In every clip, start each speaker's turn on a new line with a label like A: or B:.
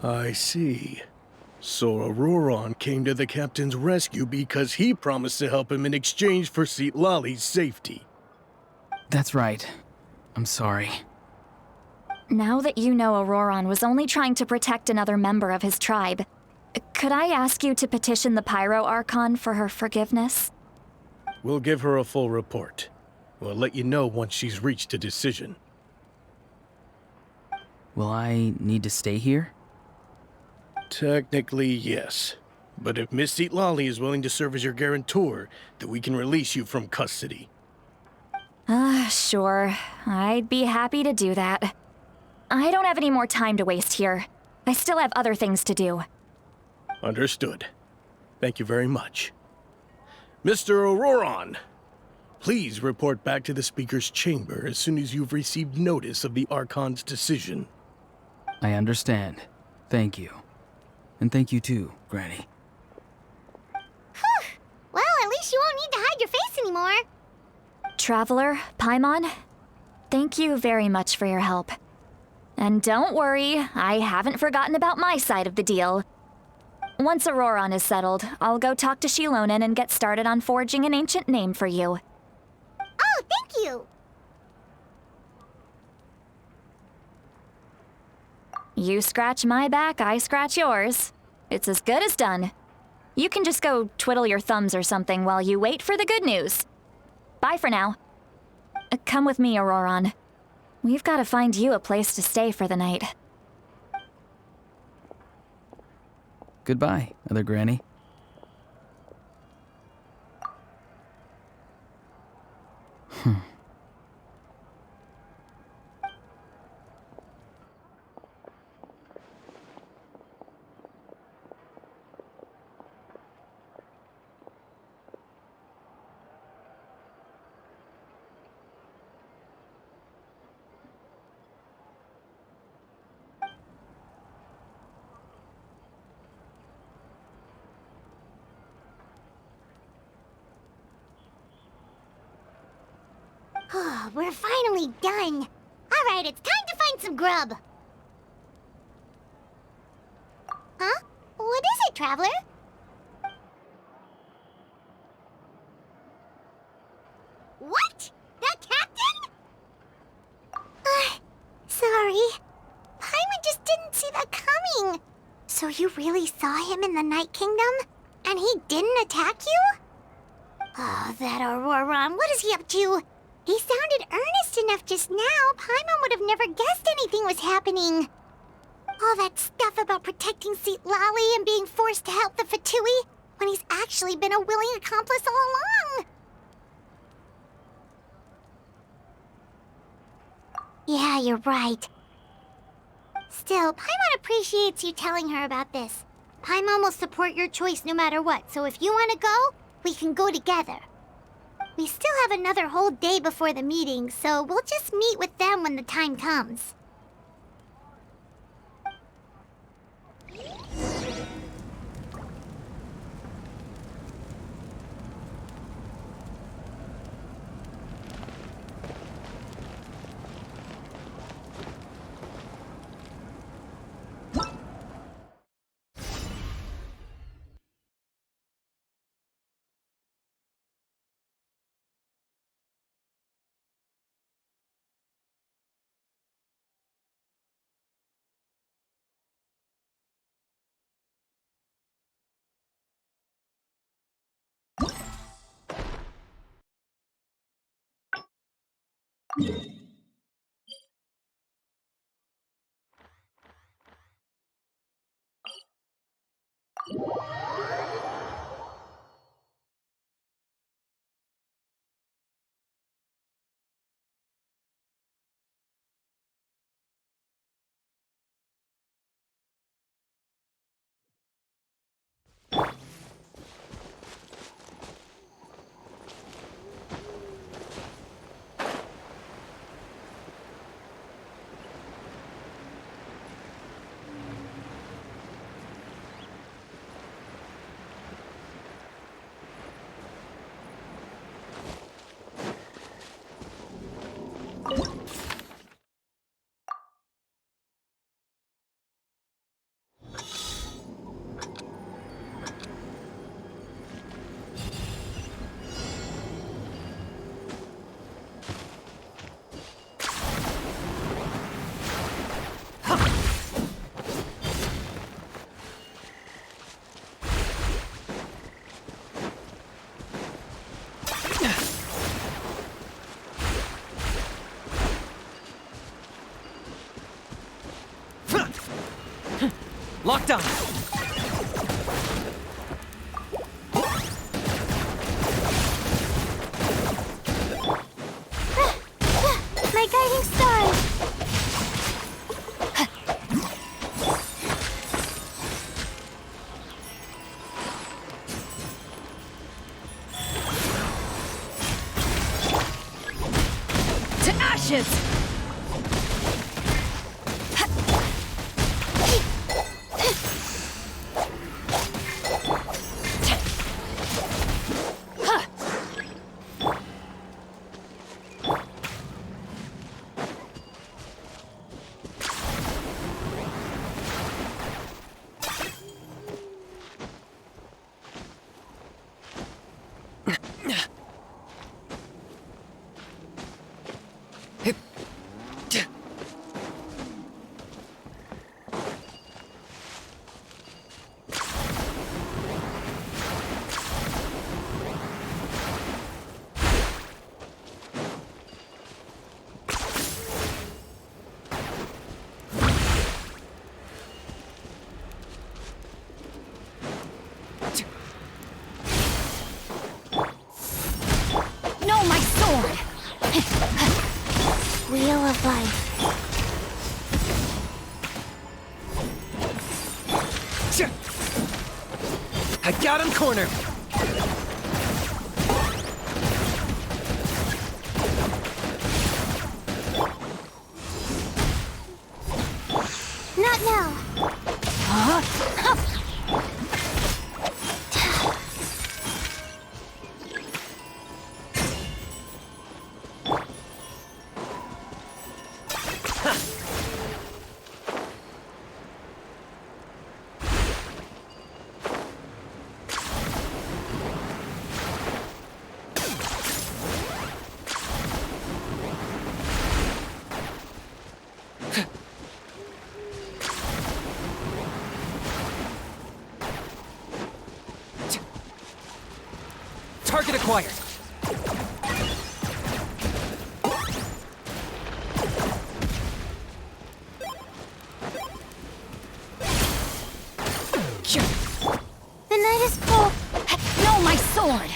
A: I see. So Auroron came to the captain's rescue because he promised to help him in exchange for Lali's safety.
B: That's right. I'm sorry.
C: Now that you know Auroron was only trying to protect another member of his tribe, could I ask you to petition the Pyro Archon for her forgiveness?
A: We'll give her a full report. We'll let you know once she's reached a decision.
B: Will I need to stay here?
A: Technically, yes. But if Miss Lali is willing to serve as your guarantor, then we can release you from custody.
C: Sure. I'd be happy to do that. I don't have any more time to waste here. I still have other things to do.
A: Understood. Thank you very much. Mr. Auroron, please report back to the Speaker's chamber as soon as you've received notice of the Archon's decision.
B: I understand. Thank you. And thank you too, Granny.
D: Whew. Well, at least you won't need to hide your face anymore.
C: Traveler, Paimon, thank you very much for your help. And don't worry, I haven't forgotten about my side of the deal. Once Auroron is settled, I'll go talk to Shilonen and get started on forging an ancient name for you.
D: Oh, thank you!
C: You scratch my back, I scratch yours. It's as good as done. You can just go twiddle your thumbs or something while you wait for the good news. Bye for now. Come with me, Auroron. We've got to find you a place to stay for the night.
B: Goodbye, Other Granny.
D: We're finally done. All right, it's time to find some grub. Huh? What is it, Traveler? What? That captain? Sorry. Paimon just didn't see that coming. So you really saw him in the Night Kingdom? And he didn't attack you? Oh, that Auroron, what is he up to? He sounded earnest enough just now. Paimon would have never guessed anything was happening. All that stuff about protecting Lali and being forced to help the Fatui when he's actually been a willing accomplice all along. Yeah, you're right. Still, Paimon appreciates you telling her about this. Paimon will support your choice no matter what, so if you want to go, we can go together. We still have another whole day before the meeting, so we'll just meet with them when the time comes.
E: Locked on.
D: My guiding star!
C: To ashes! No, my sword!
D: Wheel of life.
E: I got him cornered.
D: Not now.
E: Target acquired.
D: The night is cold.
C: No, my sword!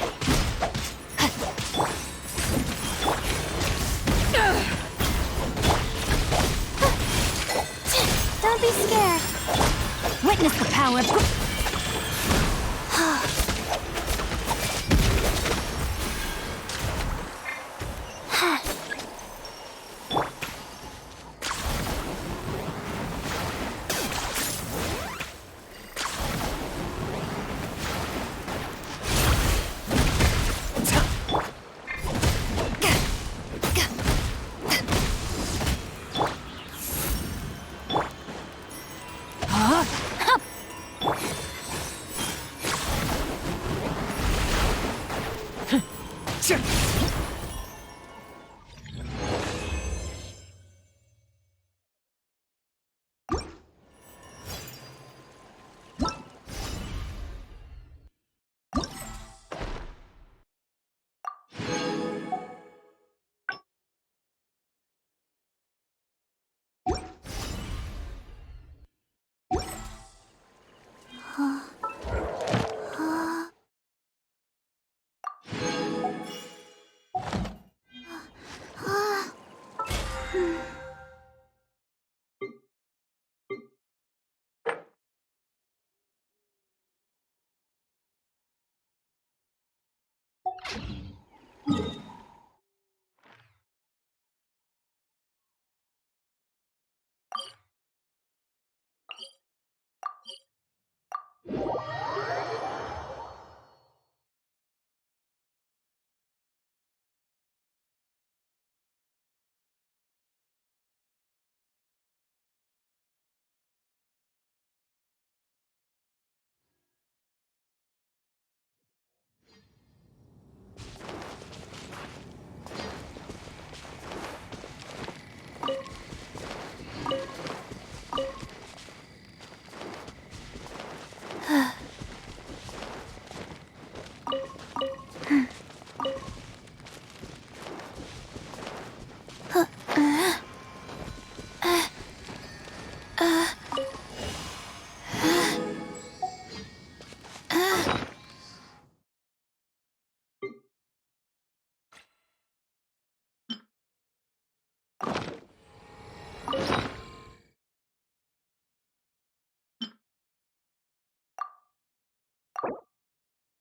D: Don't be scared.
C: Witness the power of...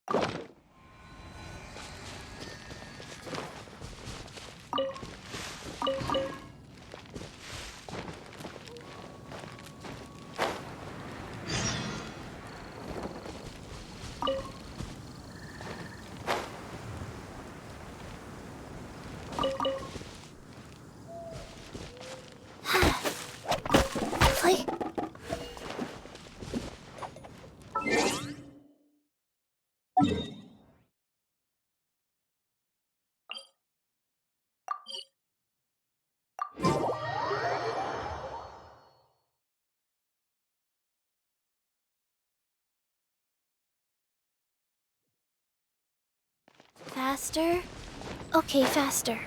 D: Play. Faster? Okay, faster.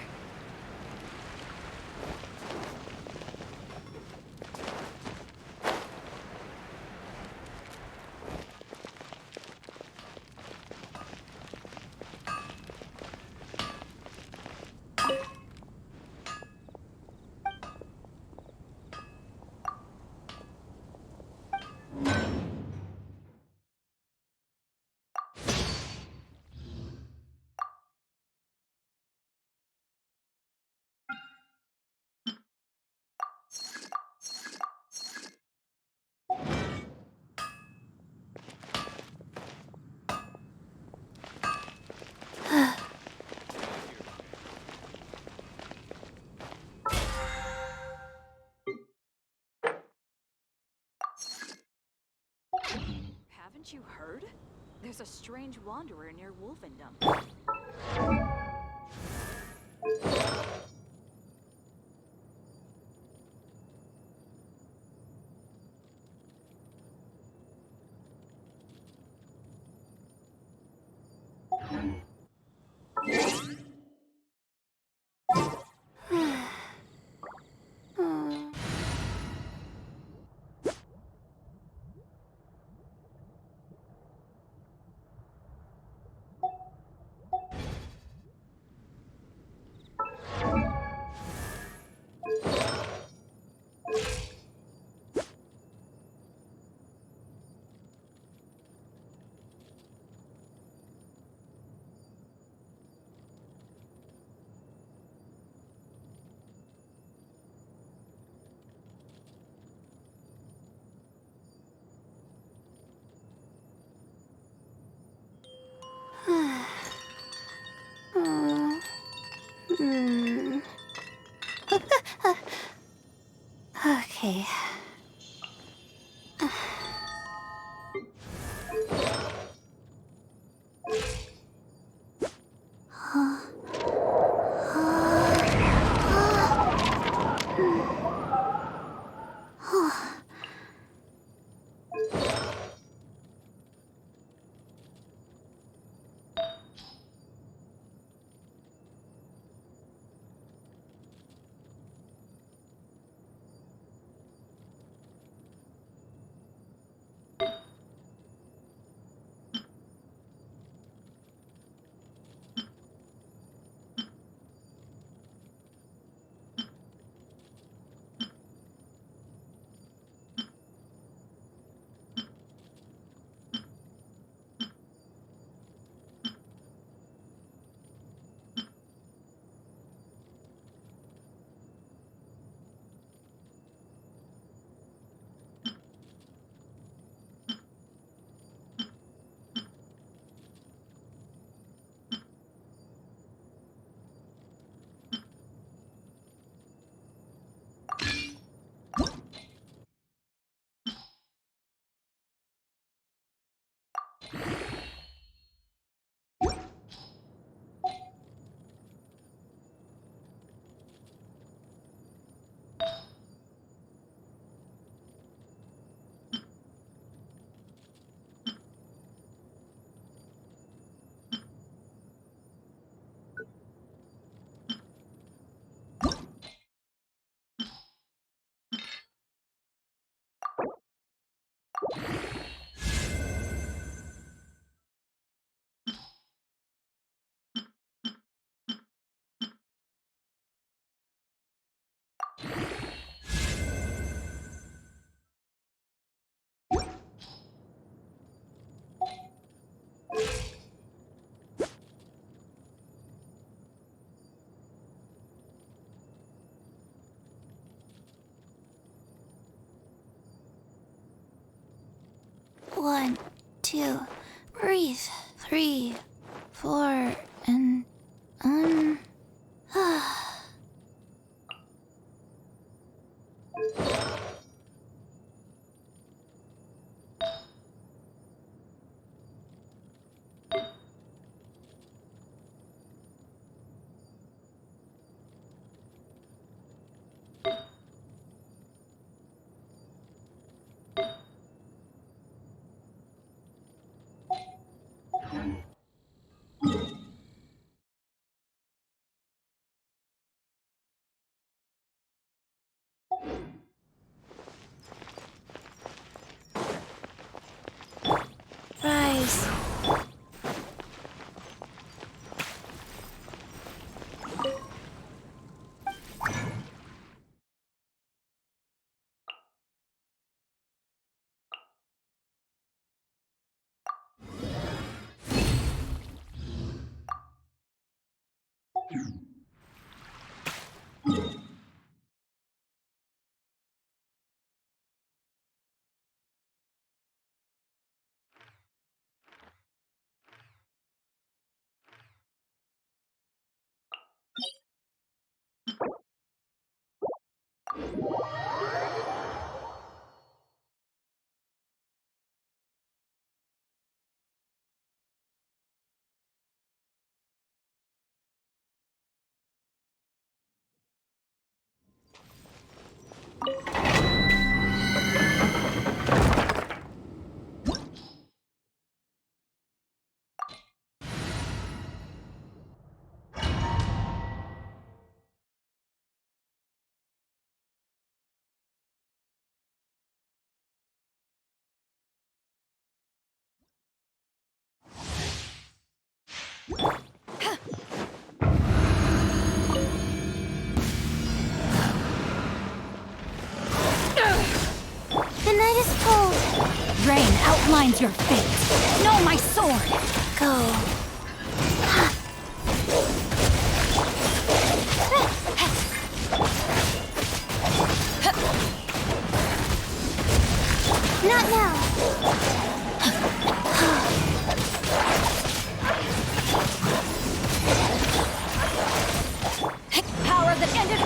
F: Haven't you heard? There's a strange wanderer near Wolfendom. Okay.
D: 1, 2, breathe. 3, 4, and rise. The night is cold.
C: Rain outlines your fate. No, my sword!
D: Go. Not now.
C: Power that ended...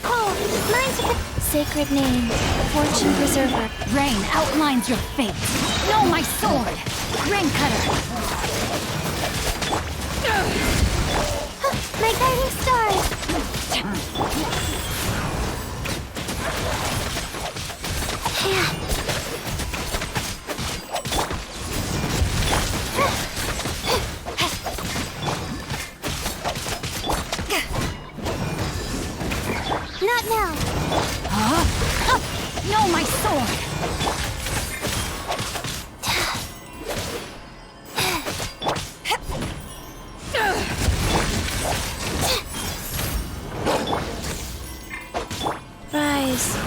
D: Oh, mine's a sacred name. Fortune preserver.
C: Rain outlines your fate. No, my sword! Rain cutter!
D: My guiding stars. Yeah. Not now.
C: Huh? No, my sword!
D: Rise.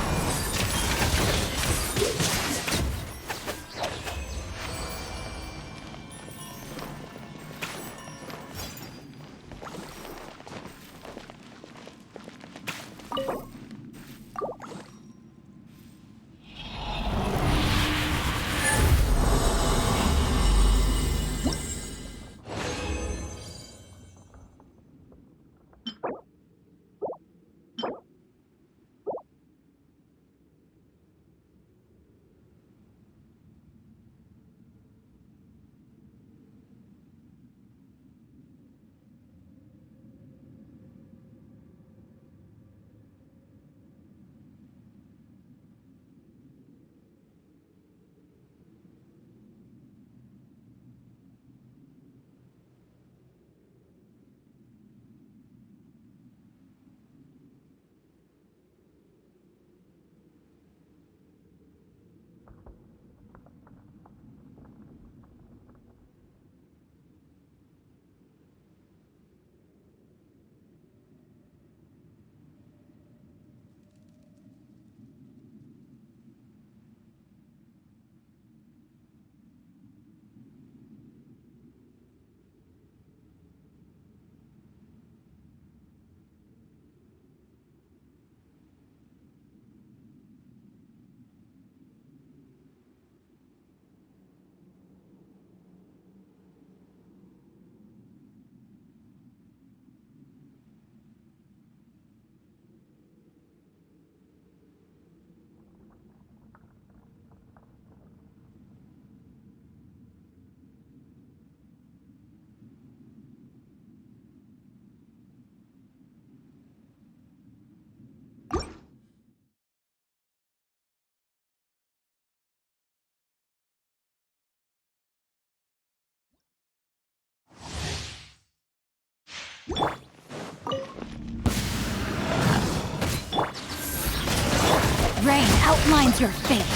C: outlines your fate.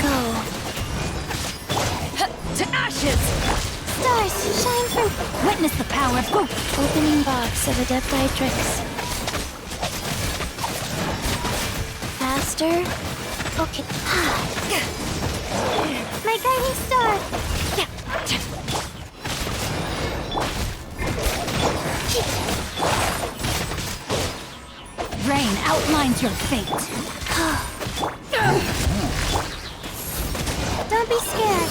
D: Go.
C: To ashes!
D: Stars, shine from...
C: Witness the power of Goop!
D: Opening box of Adeptitrix. Faster. Okay. My guiding star.
C: Rain outlines your fate.
D: Don't be scared.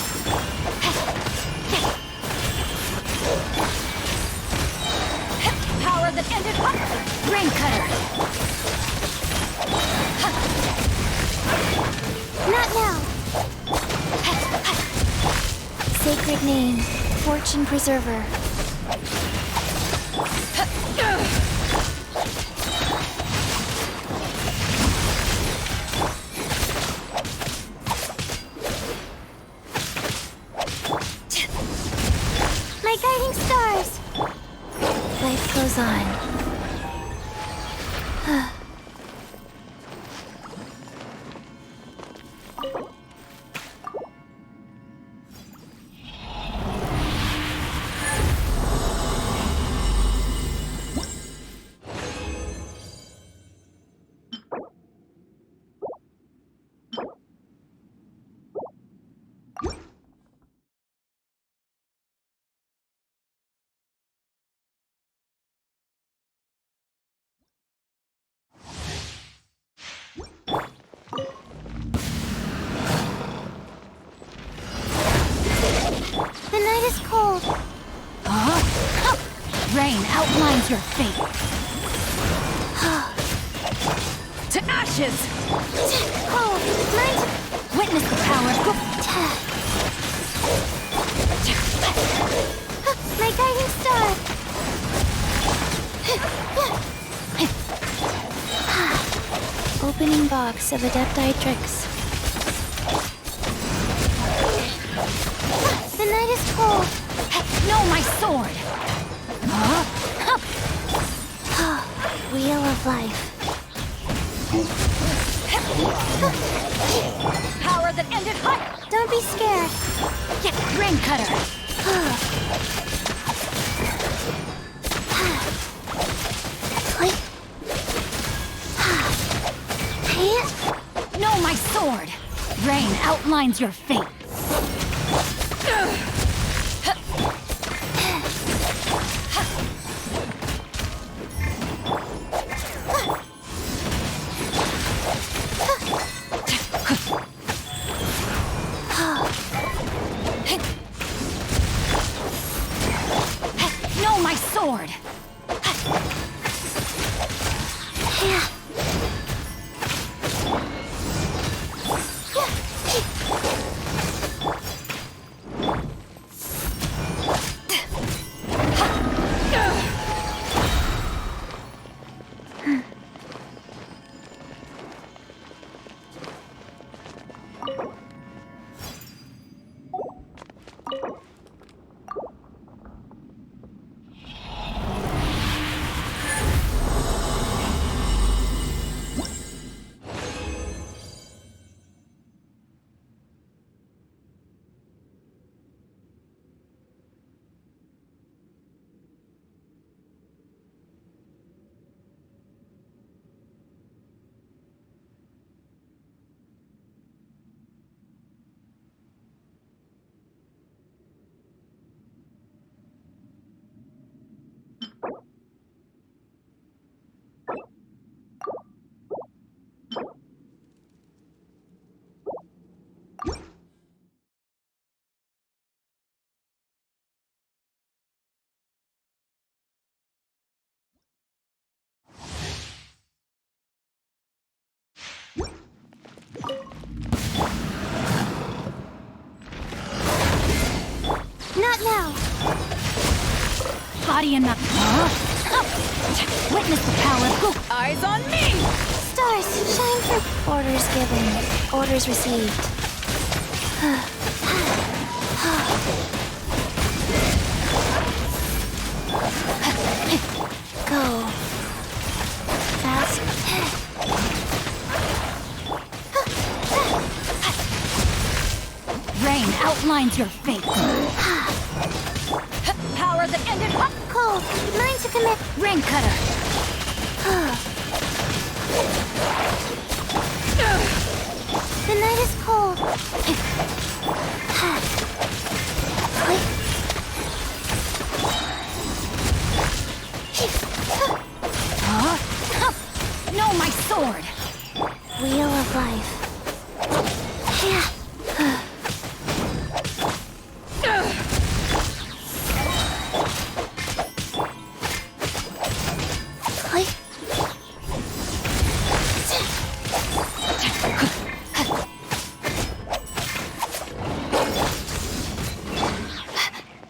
C: Power that ended up. Rain cutter.
D: Not now. Sacred name. Fortune preserver. My guiding stars. Life goes on. The night is cold.
C: Rain outlines your fate. To ashes!
D: Cold. Night.
C: Witness the power of Goop!
D: My guiding star. Opening box of Adeptitrix. The night is cold.
C: No, my sword!
D: Wheel of life.
C: Power that ended hot!
D: Don't be scared.
C: Rain cutter! No, my sword! Rain outlines your fate. No, my sword!
D: Not now.
C: Body and not. Witness the power of Goop. Eyes on me!
D: Stars, shine for... Orders given. Orders received. Go. Fast.
C: Rain outlines your fate. Power that ended up.
D: Cold. Mine to commit.
C: Rain cutter.
D: The night is cold.
C: No, my sword.
D: Wheel of life.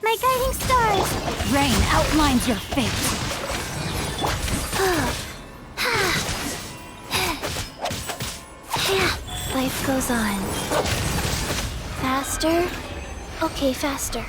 D: My guiding stars.
C: Rain outlines your fate.
D: Life goes on. Faster? Okay, faster.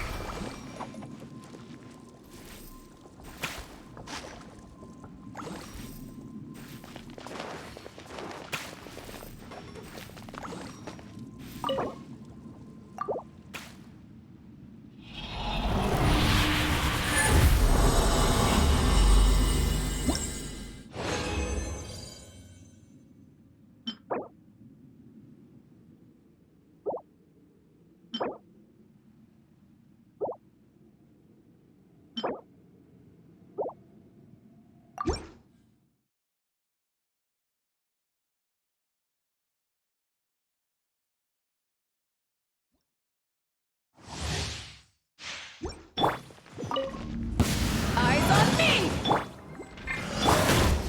C: Eyes on me!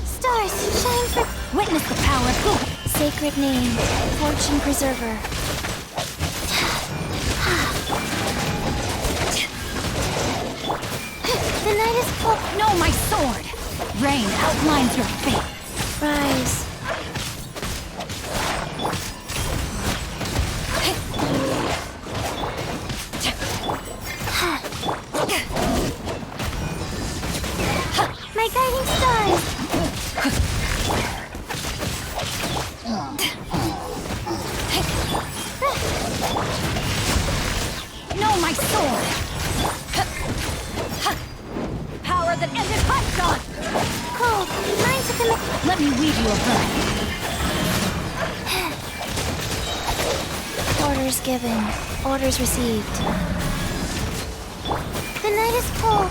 D: Stars, shine for
C: Witness the power of who?
D: sacred name, fortune preserver. The night is cold.
C: No, my sword. Rain outlines your fate.
D: Rise. My guiding stars.
C: No, my sword. Power that ended hot gone.
D: Cold. Mine to commit.
C: Let me weave you a verse.
D: Orders given. Orders received. The night is cold.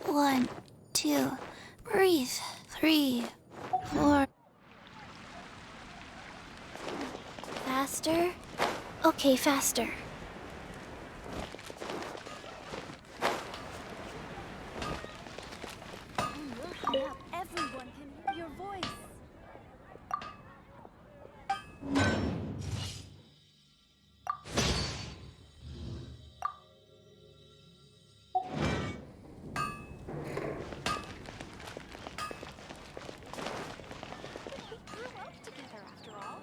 D: 1, 2, breathe. 3, 4. Faster? Okay, faster.
F: Everyone can hear your voice. We grew up together after all.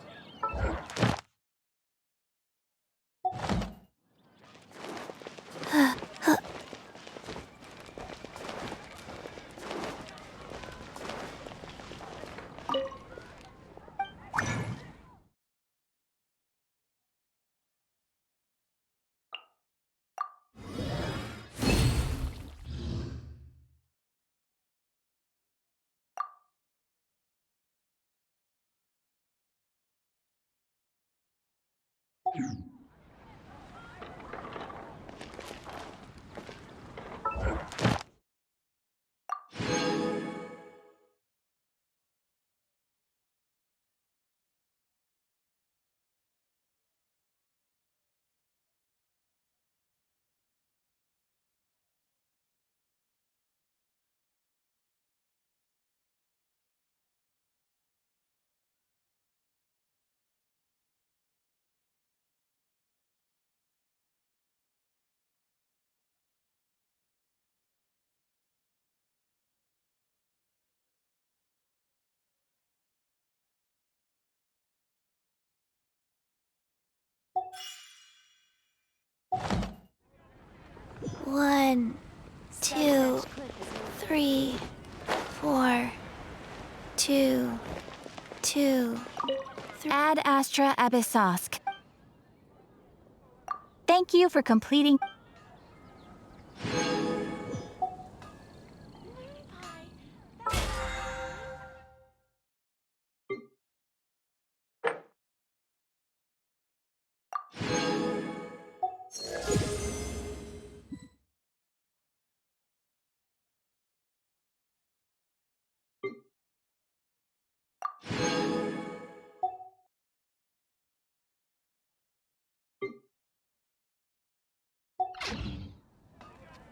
D: 1, 2, 3, 4, 2, 2.
C: Ad Astra Abyssosk. Thank you for completing.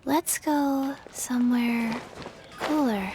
D: Let's go somewhere cooler.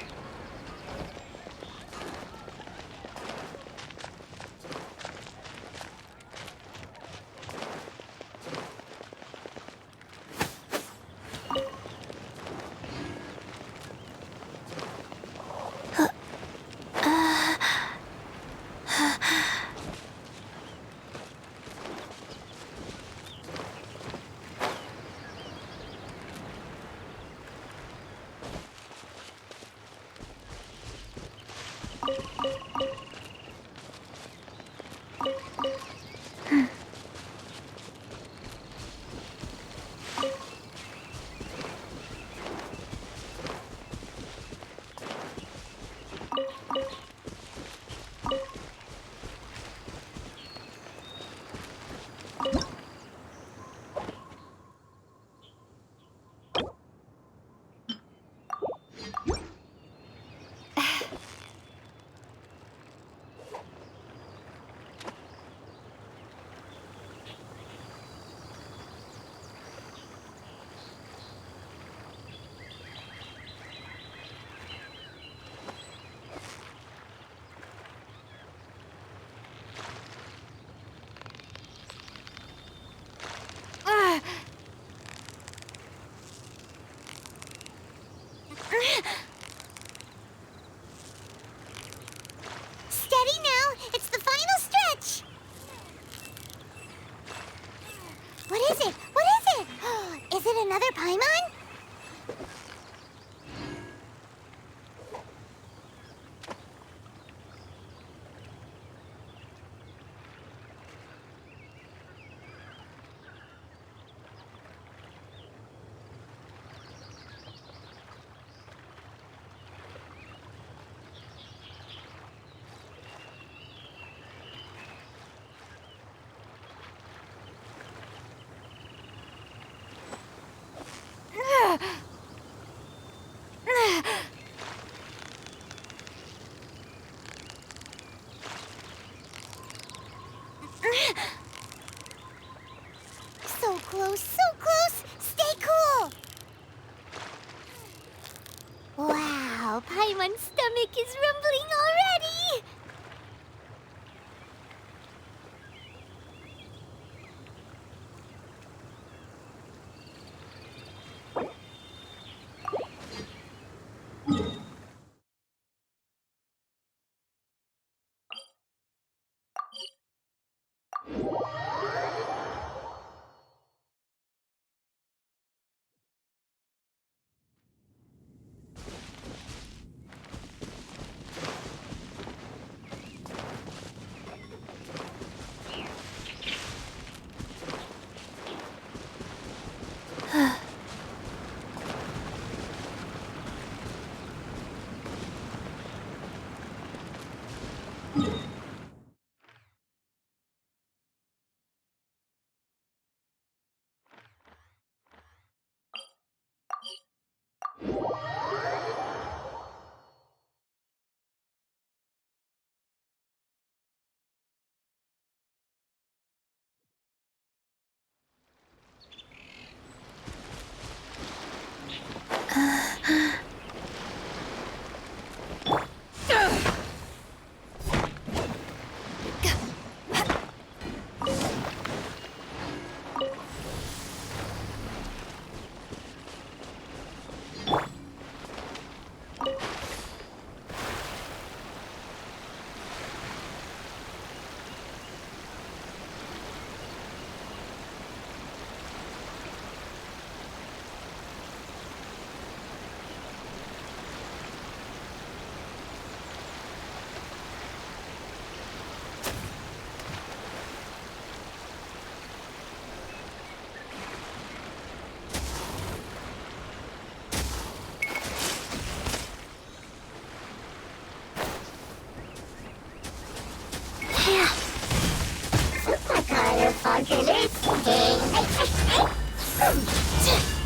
D: So close, so close! Stay cool! Wow, Paimon's stomach is rumbling already!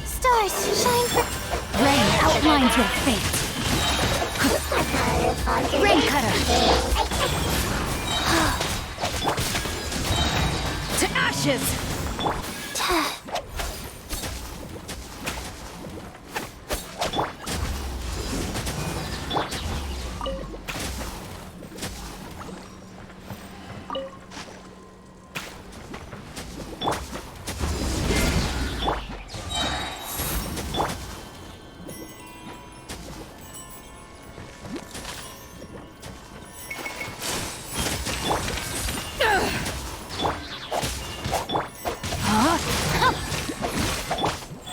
D: Stars, shine for...
C: Rain outlines your fate. Rain cutter. To ashes.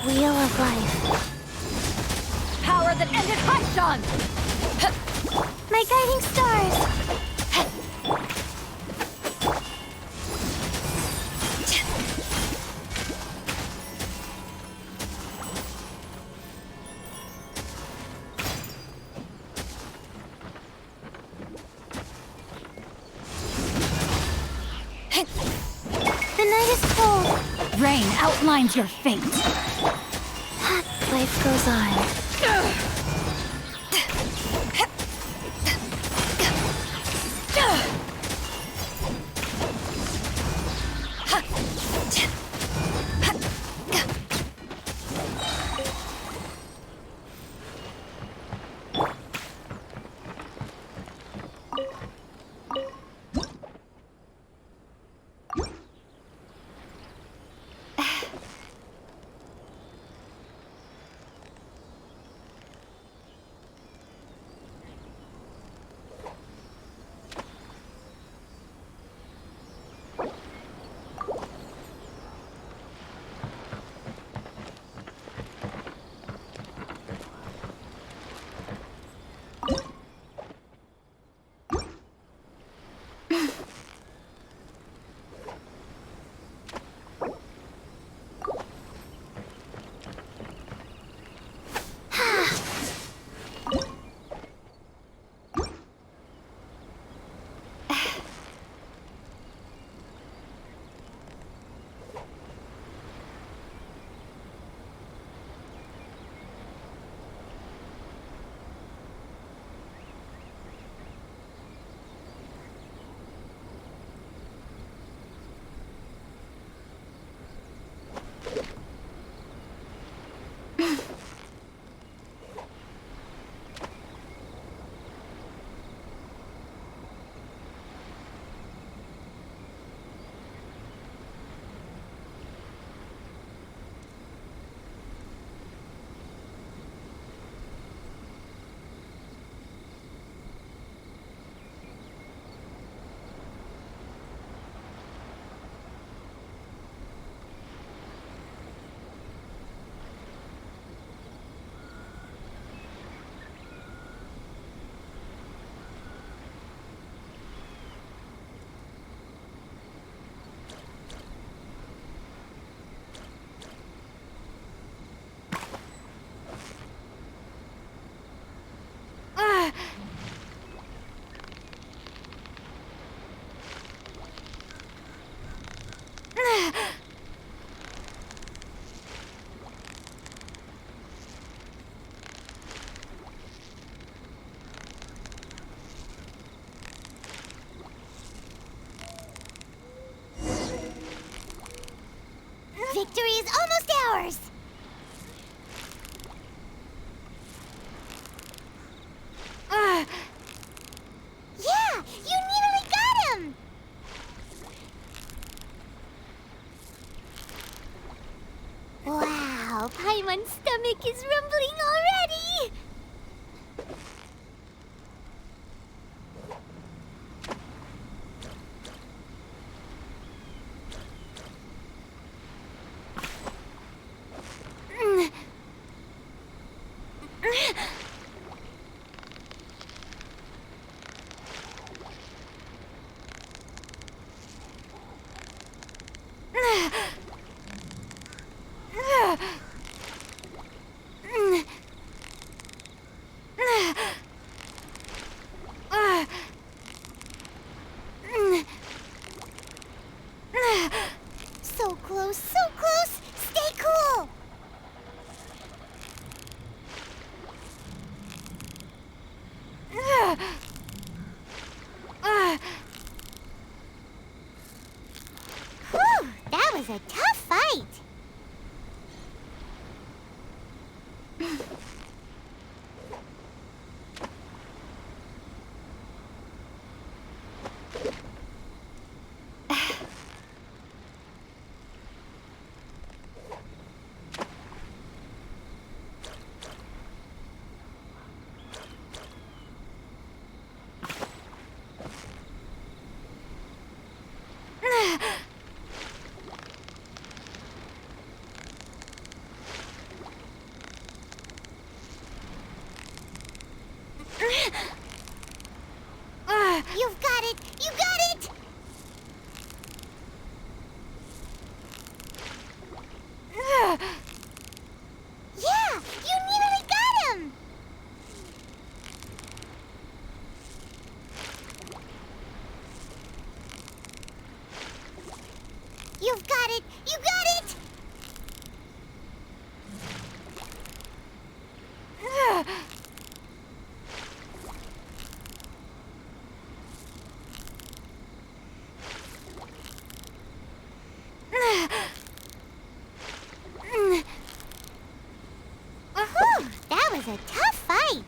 D: Wheel of life.
C: Power that ended Haishan.
D: My guiding stars. The night is cold.
C: Rain outlines your fate.
D: Life goes on. Victory is almost ours! Yeah! You nearly got him! Wow, Paimon's stomach is rumbling already! So close, so close! Stay cool! Whew, that was a tough fight! You've got it! You got it! Yeah! You nearly got him! You've got it! You got it! Whew, that was a tough fight!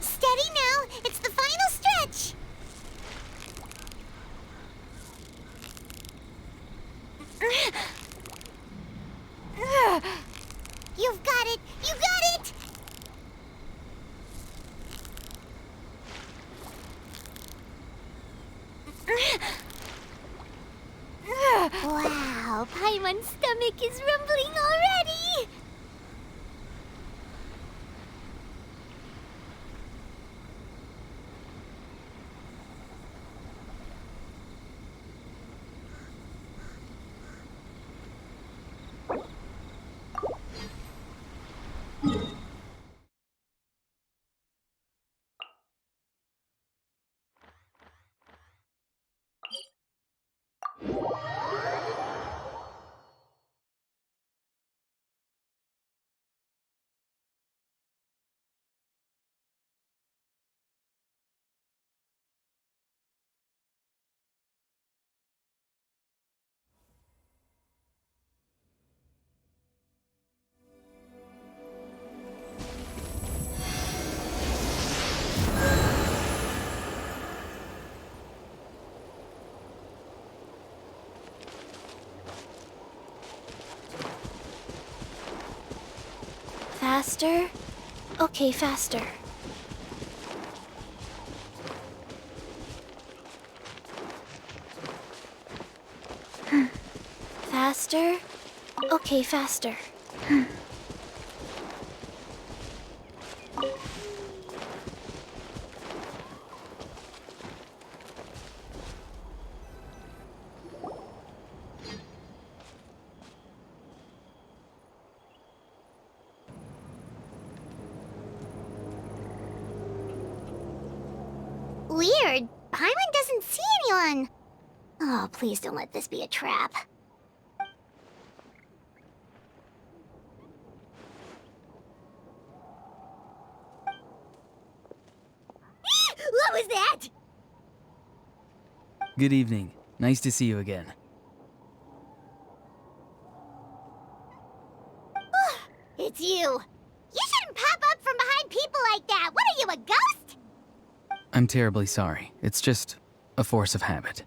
D: Steady now! It's the final stretch! You've got it! You got it! Wow, Paimon's stomach is rumbling already! Faster? Okay, faster. Faster? Okay, faster. Weird. Paimon doesn't see anyone. Oh, please don't let this be a trap. What was that?
B: Good evening. Nice to see you again.
D: It's you. You shouldn't pop up from behind people like that. What are you, a ghost?
B: I'm terribly sorry. It's just a force of habit.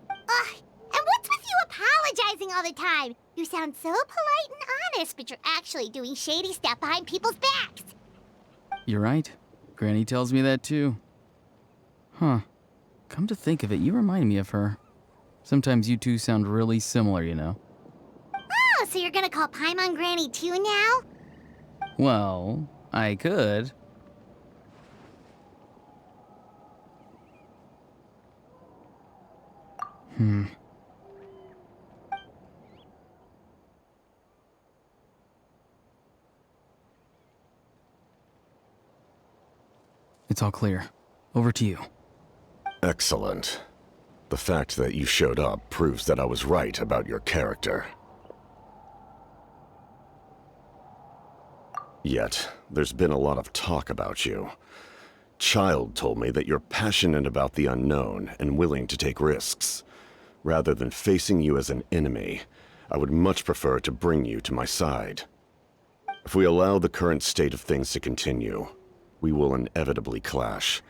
D: And what's with you apologizing all the time? You sound so polite and honest, but you're actually doing shady stuff behind people's backs.
B: You're right. Granny tells me that too. Huh. Come to think of it, you remind me of her. Sometimes you two sound really similar, you know.
D: Oh, so you're gonna call Paimon Granny too now?
B: Well, I could. It's all clear. Over to you.
G: Excellent. The fact that you showed up proves that I was right about your character. Yet, there's been a lot of talk about you. Child told me that you're passionate about the unknown and willing to take risks. Rather than facing you as an enemy, I would much prefer to bring you to my side. If we allow the current state of things to continue, we will inevitably clash,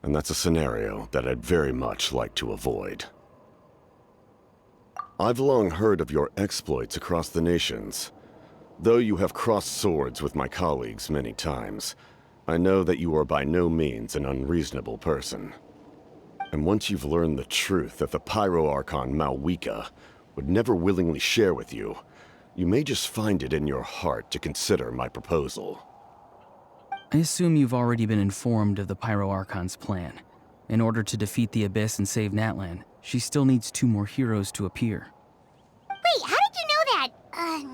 G: and that's a scenario that I'd very much like to avoid. I've long heard of your exploits across the nations. Though you have crossed swords with my colleagues many times, I know that you are by no means an unreasonable person. And once you've learned the truth that the Pyro Archon Malwika would never willingly share with you, you may just find it in your heart to consider my proposal.
B: I assume you've already been informed of the Pyro Archon's plan. In order to defeat the Abyss and save Natlan, she still needs 2 more heroes to appear.
D: Wait, how did you know that?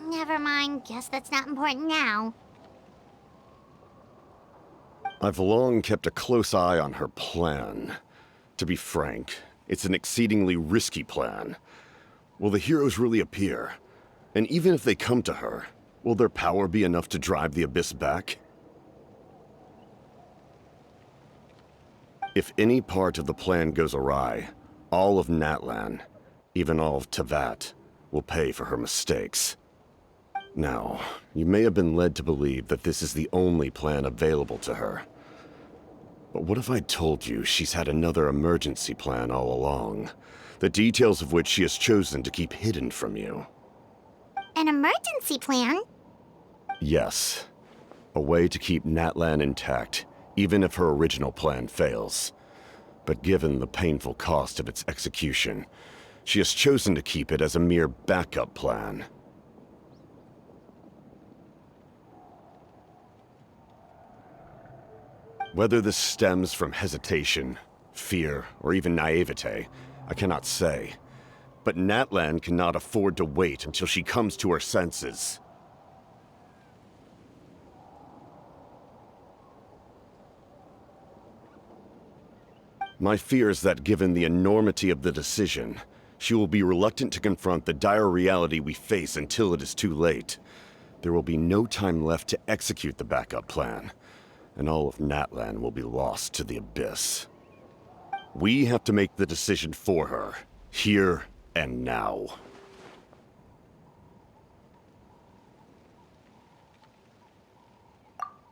D: Never mind. Guess that's not important now.
G: I've long kept a close eye on her plan. To be frank, it's an exceedingly risky plan. Will the heroes really appear? And even if they come to her, will their power be enough to drive the Abyss back? If any part of the plan goes awry, all of Natlan, even all of Tevat, will pay for her mistakes. Now, you may have been led to believe that this is the only plan available to her. But what if I told you she's had another emergency plan all along, the details of which she has chosen to keep hidden from you?
D: An emergency plan?
G: Yes. A way to keep Natlan intact, even if her original plan fails. But given the painful cost of its execution, she has chosen to keep it as a mere backup plan. Whether this stems from hesitation, fear, or even naivete, I cannot say. But Natlan cannot afford to wait until she comes to her senses. My fear is that given the enormity of the decision, she will be reluctant to confront the dire reality we face until it is too late. There will be no time left to execute the backup plan, and all of Natlan will be lost to the Abyss. We have to make the decision for her, here and now.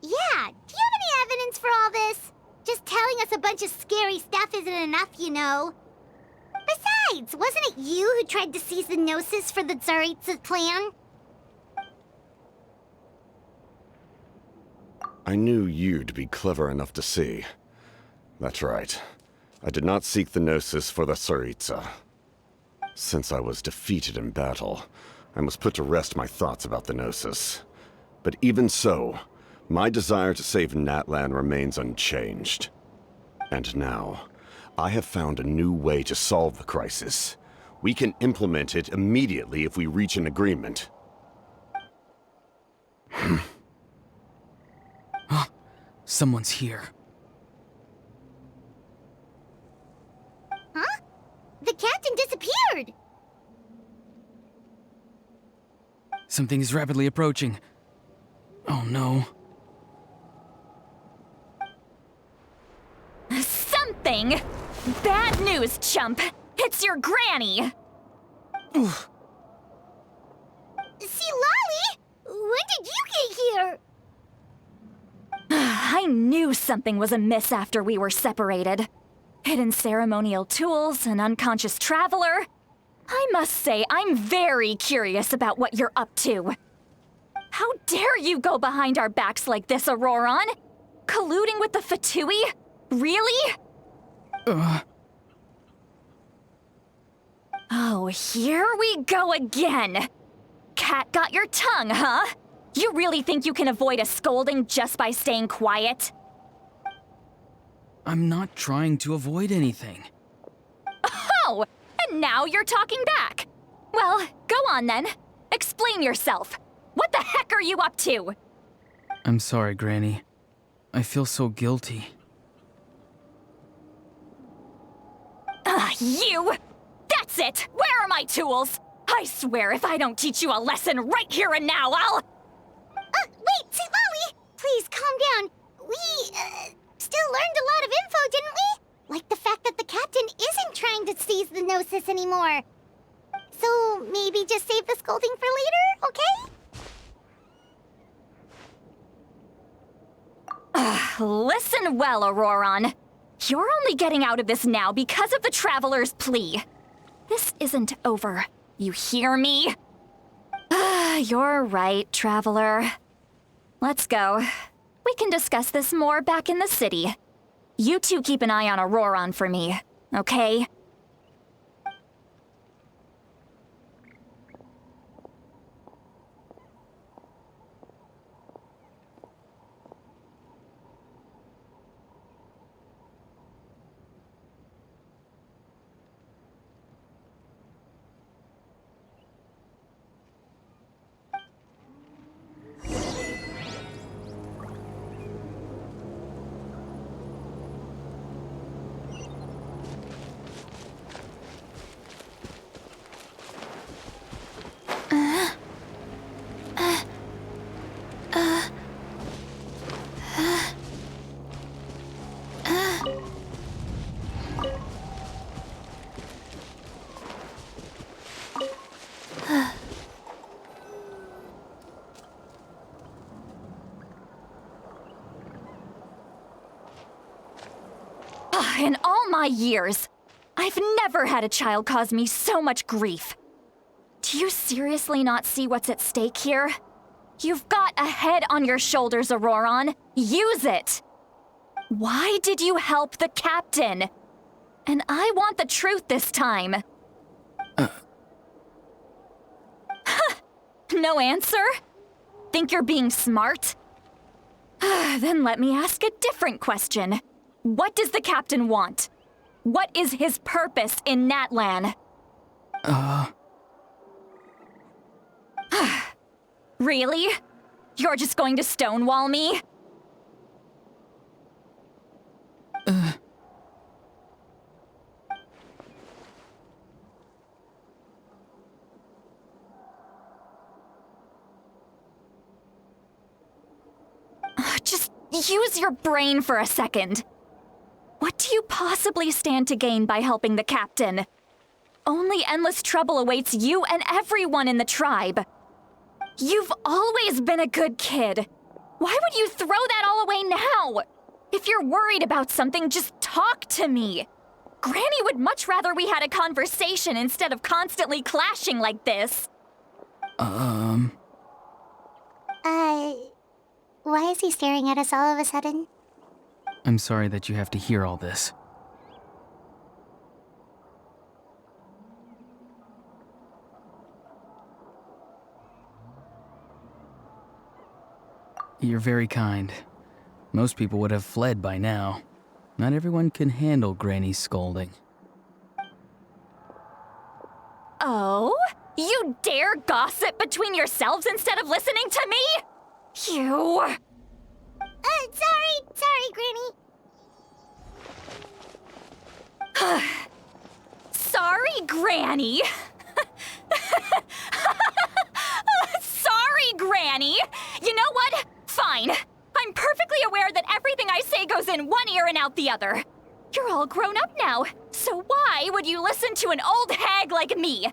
D: Yeah, do you have any evidence for all this? Just telling us a bunch of scary stuff isn't enough, you know. Besides, wasn't it you who tried to seize the Gnosis for the Tsaritsa plan?
G: I knew you'd be clever enough to see. That's right. I did not seek the Gnosis for the Tsaritsa. Since I was defeated in battle, I must put to rest my thoughts about the Gnosis. But even so, my desire to save Natlan remains unchanged. And now, I have found a new way to solve the crisis. We can implement it immediately if we reach an agreement.
B: Someone's here.
D: Huh? The captain disappeared!
B: Something is rapidly approaching. Oh no.
C: Something? Bad news, chump! It's your granny!
D: See, Lolly? When did you get here?
C: I knew something was amiss after we were separated. Hidden ceremonial tools, an unconscious traveler. I must say, I'm very curious about what you're up to. How dare you go behind our backs like this, Auroron? Colluding with the Fatui? Really? Oh, here we go again. Cat got your tongue, huh? You really think you can avoid a scolding just by staying quiet?
B: I'm not trying to avoid anything.
C: Oh, and now you're talking back. Well, go on then. Explain yourself. What the heck are you up to?
B: I'm sorry, Granny. I feel so guilty.
C: You! That's it! Where are my tools? I swear if I don't teach you a lesson right here and now, I'll...
D: Wait, see, Lolly! Please, calm down. We, still learned a lot of info, didn't we? Like the fact that the captain isn't trying to seize the Gnosis anymore. So, maybe just save the scolding for later, okay?
C: Listen well, Auroron. You're only getting out of this now because of the Traveler's plea. This isn't over. You hear me? You're right, Traveler. Let's go. We can discuss this more back in the city. You two keep an eye on Auroron for me, okay? In all my years, I've never had a child cause me so much grief. Do you seriously not see what's at stake here? You've got a head on your shoulders, Auroron. Use it! Why did you help the captain? And I want the truth this time. No answer? Think you're being smart? Then let me ask a different question. What does the captain want? What is his purpose in Natlan? Really? You're just going to stonewall me? Just use your brain for a second. What do you possibly stand to gain by helping the captain? Only endless trouble awaits you and everyone in the tribe. You've always been a good kid. Why would you throw that all away now? If you're worried about something, just talk to me. Granny would much rather we had a conversation instead of constantly clashing like this.
D: Why is he staring at us all of a sudden?
B: I'm sorry that you have to hear all this. You're very kind. Most people would have fled by now. Not everyone can handle Granny's scolding.
C: Oh? You dare gossip between yourselves instead of listening to me? You...
D: Sorry, Granny.
C: Sorry, Granny. Sorry, Granny. You know what? Fine. I'm perfectly aware that everything I say goes in one ear and out the other. You're all grown up now, so why would you listen to an old hag like me?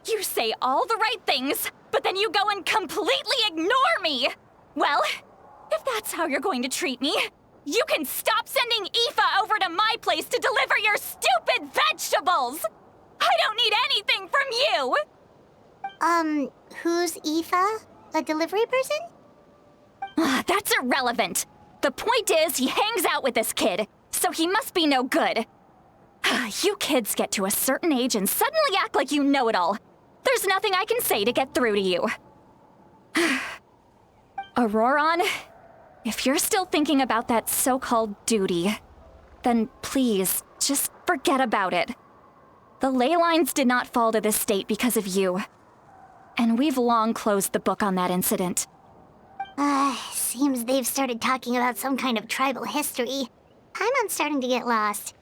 C: You say all the right things, but then you go and completely ignore me. Well, if that's how you're going to treat me, you can stop sending Aoife over to my place to deliver your stupid vegetables! I don't need anything from you!
D: Who's Aoife? A delivery person?
C: That's irrelevant. The point is, he hangs out with this kid, so he must be no good. You kids get to a certain age and suddenly act like you know it all. There's nothing I can say to get through to you. Auroron, if you're still thinking about that so-called duty, then please, just forget about it. The ley lines did not fall to this state because of you. And we've long closed the book on that incident.
D: Seems they've started talking about some kind of tribal history. I'm starting to get lost.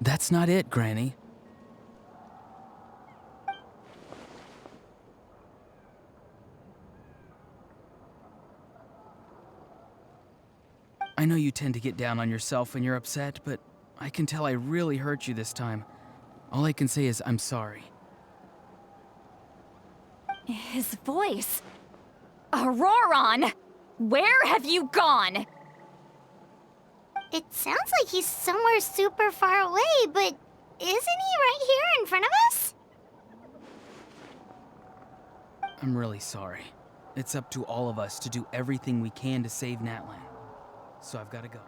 B: That's not it, Granny. I know you tend to get down on yourself when you're upset, but I can tell I really hurt you this time. All I can say is I'm sorry.
C: His voice. Auroron! Where have you gone?
D: It sounds like he's somewhere super far away, but isn't he right here in front of us?
B: I'm really sorry. It's up to all of us to do everything we can to save Natlan. So I've got to go.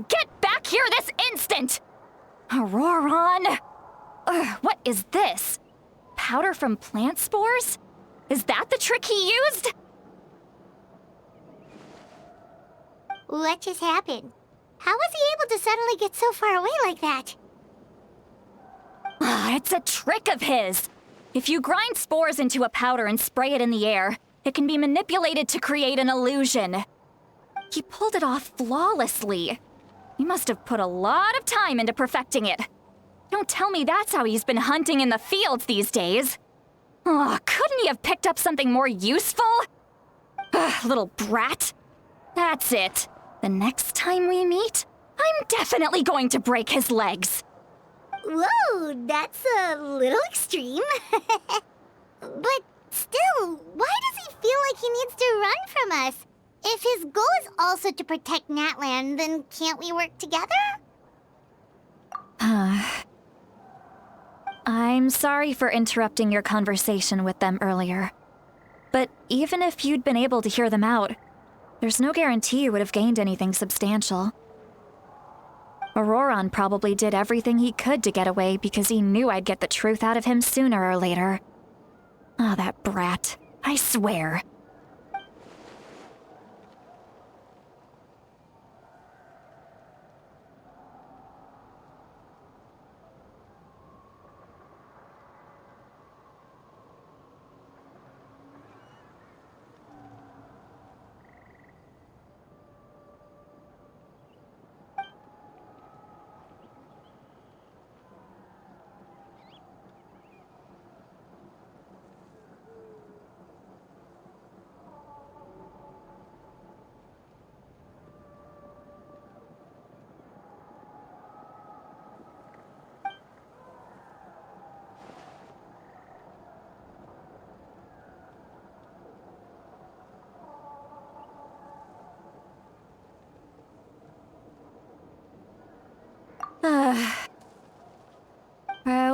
C: Get back here this instant! Auroron! What is this? Powder from plant spores? Is that the trick he used?
D: What just happened? How was he able to suddenly get so far away like that?
C: It's a trick of his. If you grind spores into a powder and spray it in the air, it can be manipulated to create an illusion. He pulled it off flawlessly. He must have put a lot of time into perfecting it. Don't tell me that's how he's been hunting in the fields these days. Oh, couldn't he have picked up something more useful? Little brat. That's it. The next time we meet, I'm definitely going to break his legs.
D: Whoa, that's a little extreme. But still, why does he feel like he needs to run from us? If his goal is also to protect Natlan, then can't we work together?
C: I'm sorry for interrupting your conversation with them earlier. But even if you'd been able to hear them out, there's no guarantee you would have gained anything substantial. Auroron probably did everything he could to get away because he knew I'd get the truth out of him sooner or later. Oh, that brat. I swear.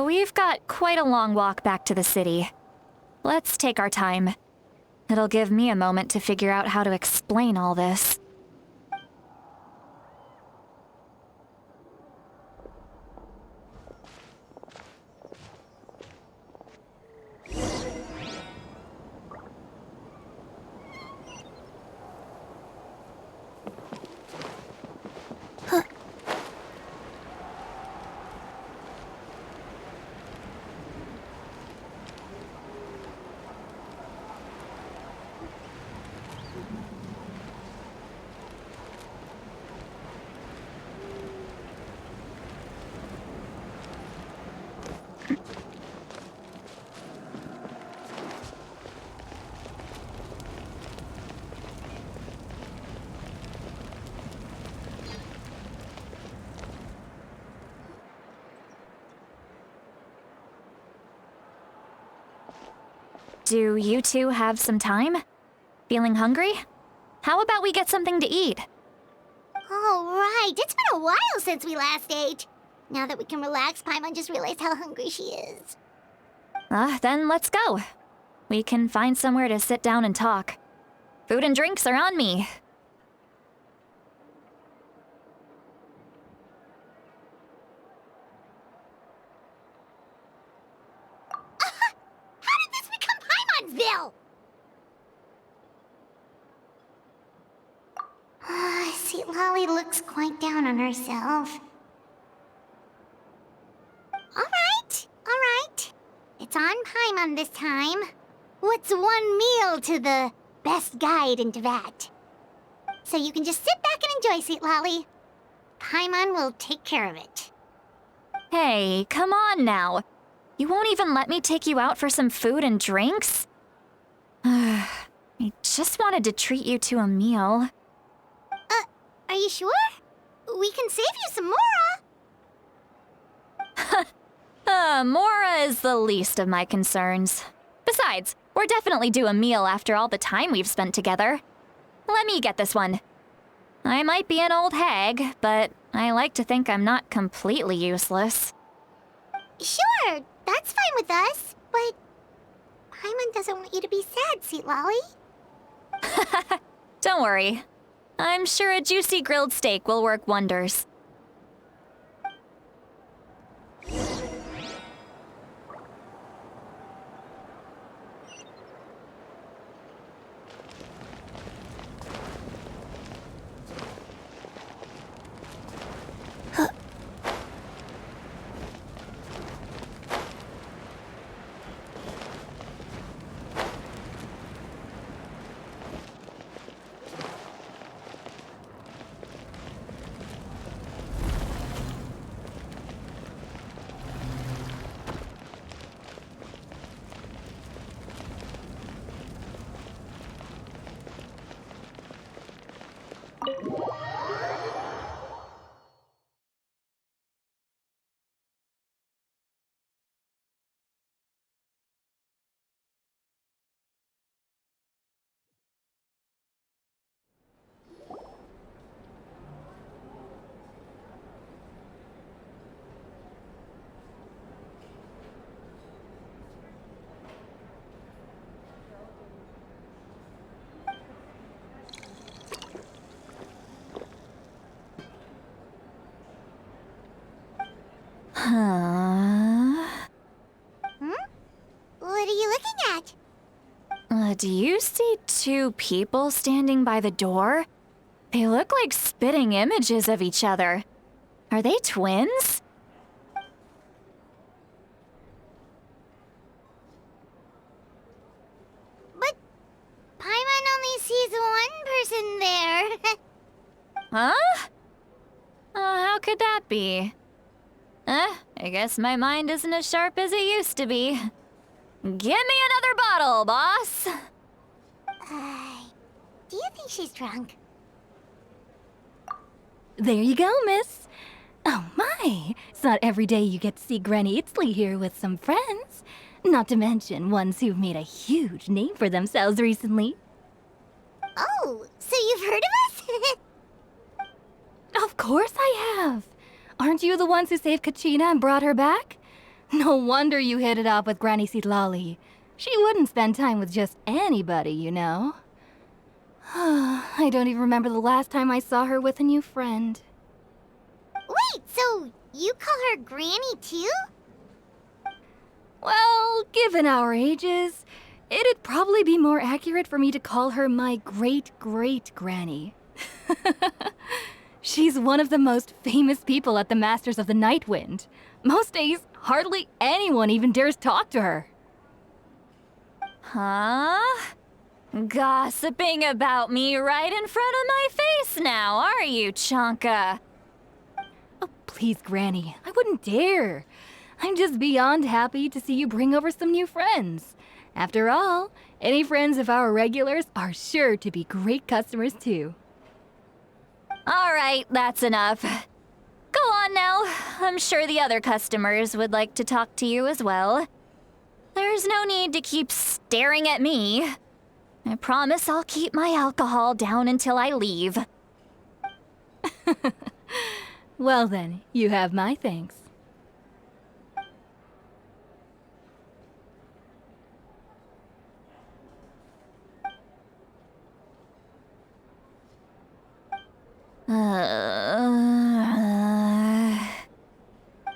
C: We've got quite a long walk back to the city. Let's take our time. It'll give me a moment to figure out how to explain all this. Do you two have some time? Feeling hungry? How about we get something to eat?
D: Oh, right. It's been a while since we last ate. Now that we can relax, Paimon just realized how hungry she is.
C: Then let's go. We can find somewhere to sit down and talk. Food and drinks are on me.
D: How did this become Paimon'sville? See, Lolly looks quite down on herself. All right. It's on Paimon this time. What's one meal to the best guide into that? So you can just sit back and enjoy, sweet Lolly. Paimon will take care of it.
C: Hey, come on now. You won't even let me take you out for some food and drinks? I just wanted to treat you to a meal.
D: Are you sure? We can save you some Mora.
C: Mora is the least of my concerns. Besides, we're definitely due a meal after all the time we've spent together. Let me get this one. I might be an old hag, but I like to think I'm not completely useless.
D: Sure, that's fine with us, but Paimon doesn't want you to be sad, sweet Lolly.
C: Don't worry. I'm sure a juicy grilled steak will work wonders.
D: What are you looking at?
C: Do you see two people standing by the door? They look like spitting images of each other. Are they twins?
D: But Paimon only sees one person there.
C: Huh? How could that be? I guess my mind isn't as sharp as it used to be. Give me another bottle, boss!
D: Do you think she's drunk?
H: There you go, miss. Oh my, it's not every day you get to see Granny Itzley here with some friends. Not to mention ones who've made a huge name for themselves recently.
D: Oh, so you've heard of us?
H: Of course I have. Aren't you the ones who saved Kachina and brought her back? No wonder you hit it off with Granny Sitlali. She wouldn't spend time with just anybody, you know. I don't even remember the last time I saw her with a new friend.
D: Wait, so you call her Granny too?
H: Well, given our ages, it'd probably be more accurate for me to call her my great-great-granny. She's one of the most famous people at the Masters of the Nightwind. Most days, hardly anyone even dares talk to her.
C: Huh? Gossiping about me right in front of my face now, are you, Chonka?
H: Oh, please, Granny, I wouldn't dare. I'm just beyond happy to see you bring over some new friends. After all, any friends of our regulars are sure to be great customers too.
C: All right, that's enough. Go on now. I'm sure the other customers would like to talk to you as well. There's no need to keep staring at me. I promise I'll keep my alcohol down until I leave.
H: Well then, you have my thanks.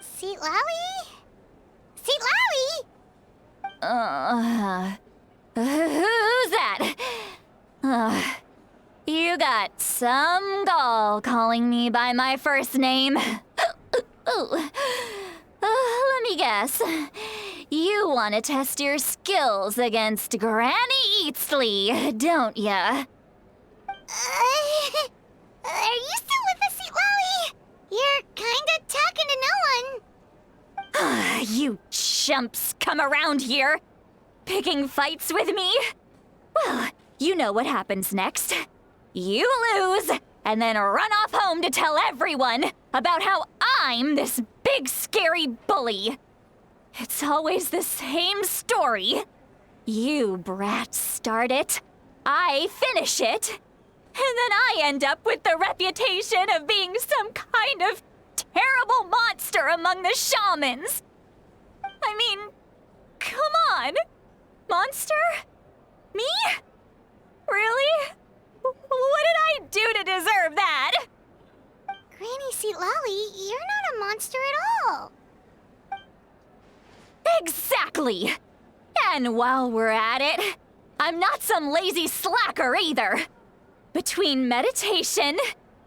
D: Seat Lowie? Seat Lowie!
C: Who's that? You got some gall calling me by my first name. Let me guess. You want to test your skills against Granny Eatsley, don't ya?
D: Are you still with us, Seat Lowie? You're kinda talking to no one.
C: You chumps come around here, picking fights with me? Well, you know what happens next. You lose, and then run off home to tell everyone about how I'm this big scary bully. It's always the same story. You brats start it, I finish it, and then I end up with the reputation of being some kind of terrible monster among the shamans. I mean, come on. Monster? Me? Really? What did I do to deserve that?
D: Granny Seat Lowie, you're not a monster at all.
C: Exactly. And while we're at it, I'm not some lazy slacker either. Between meditation,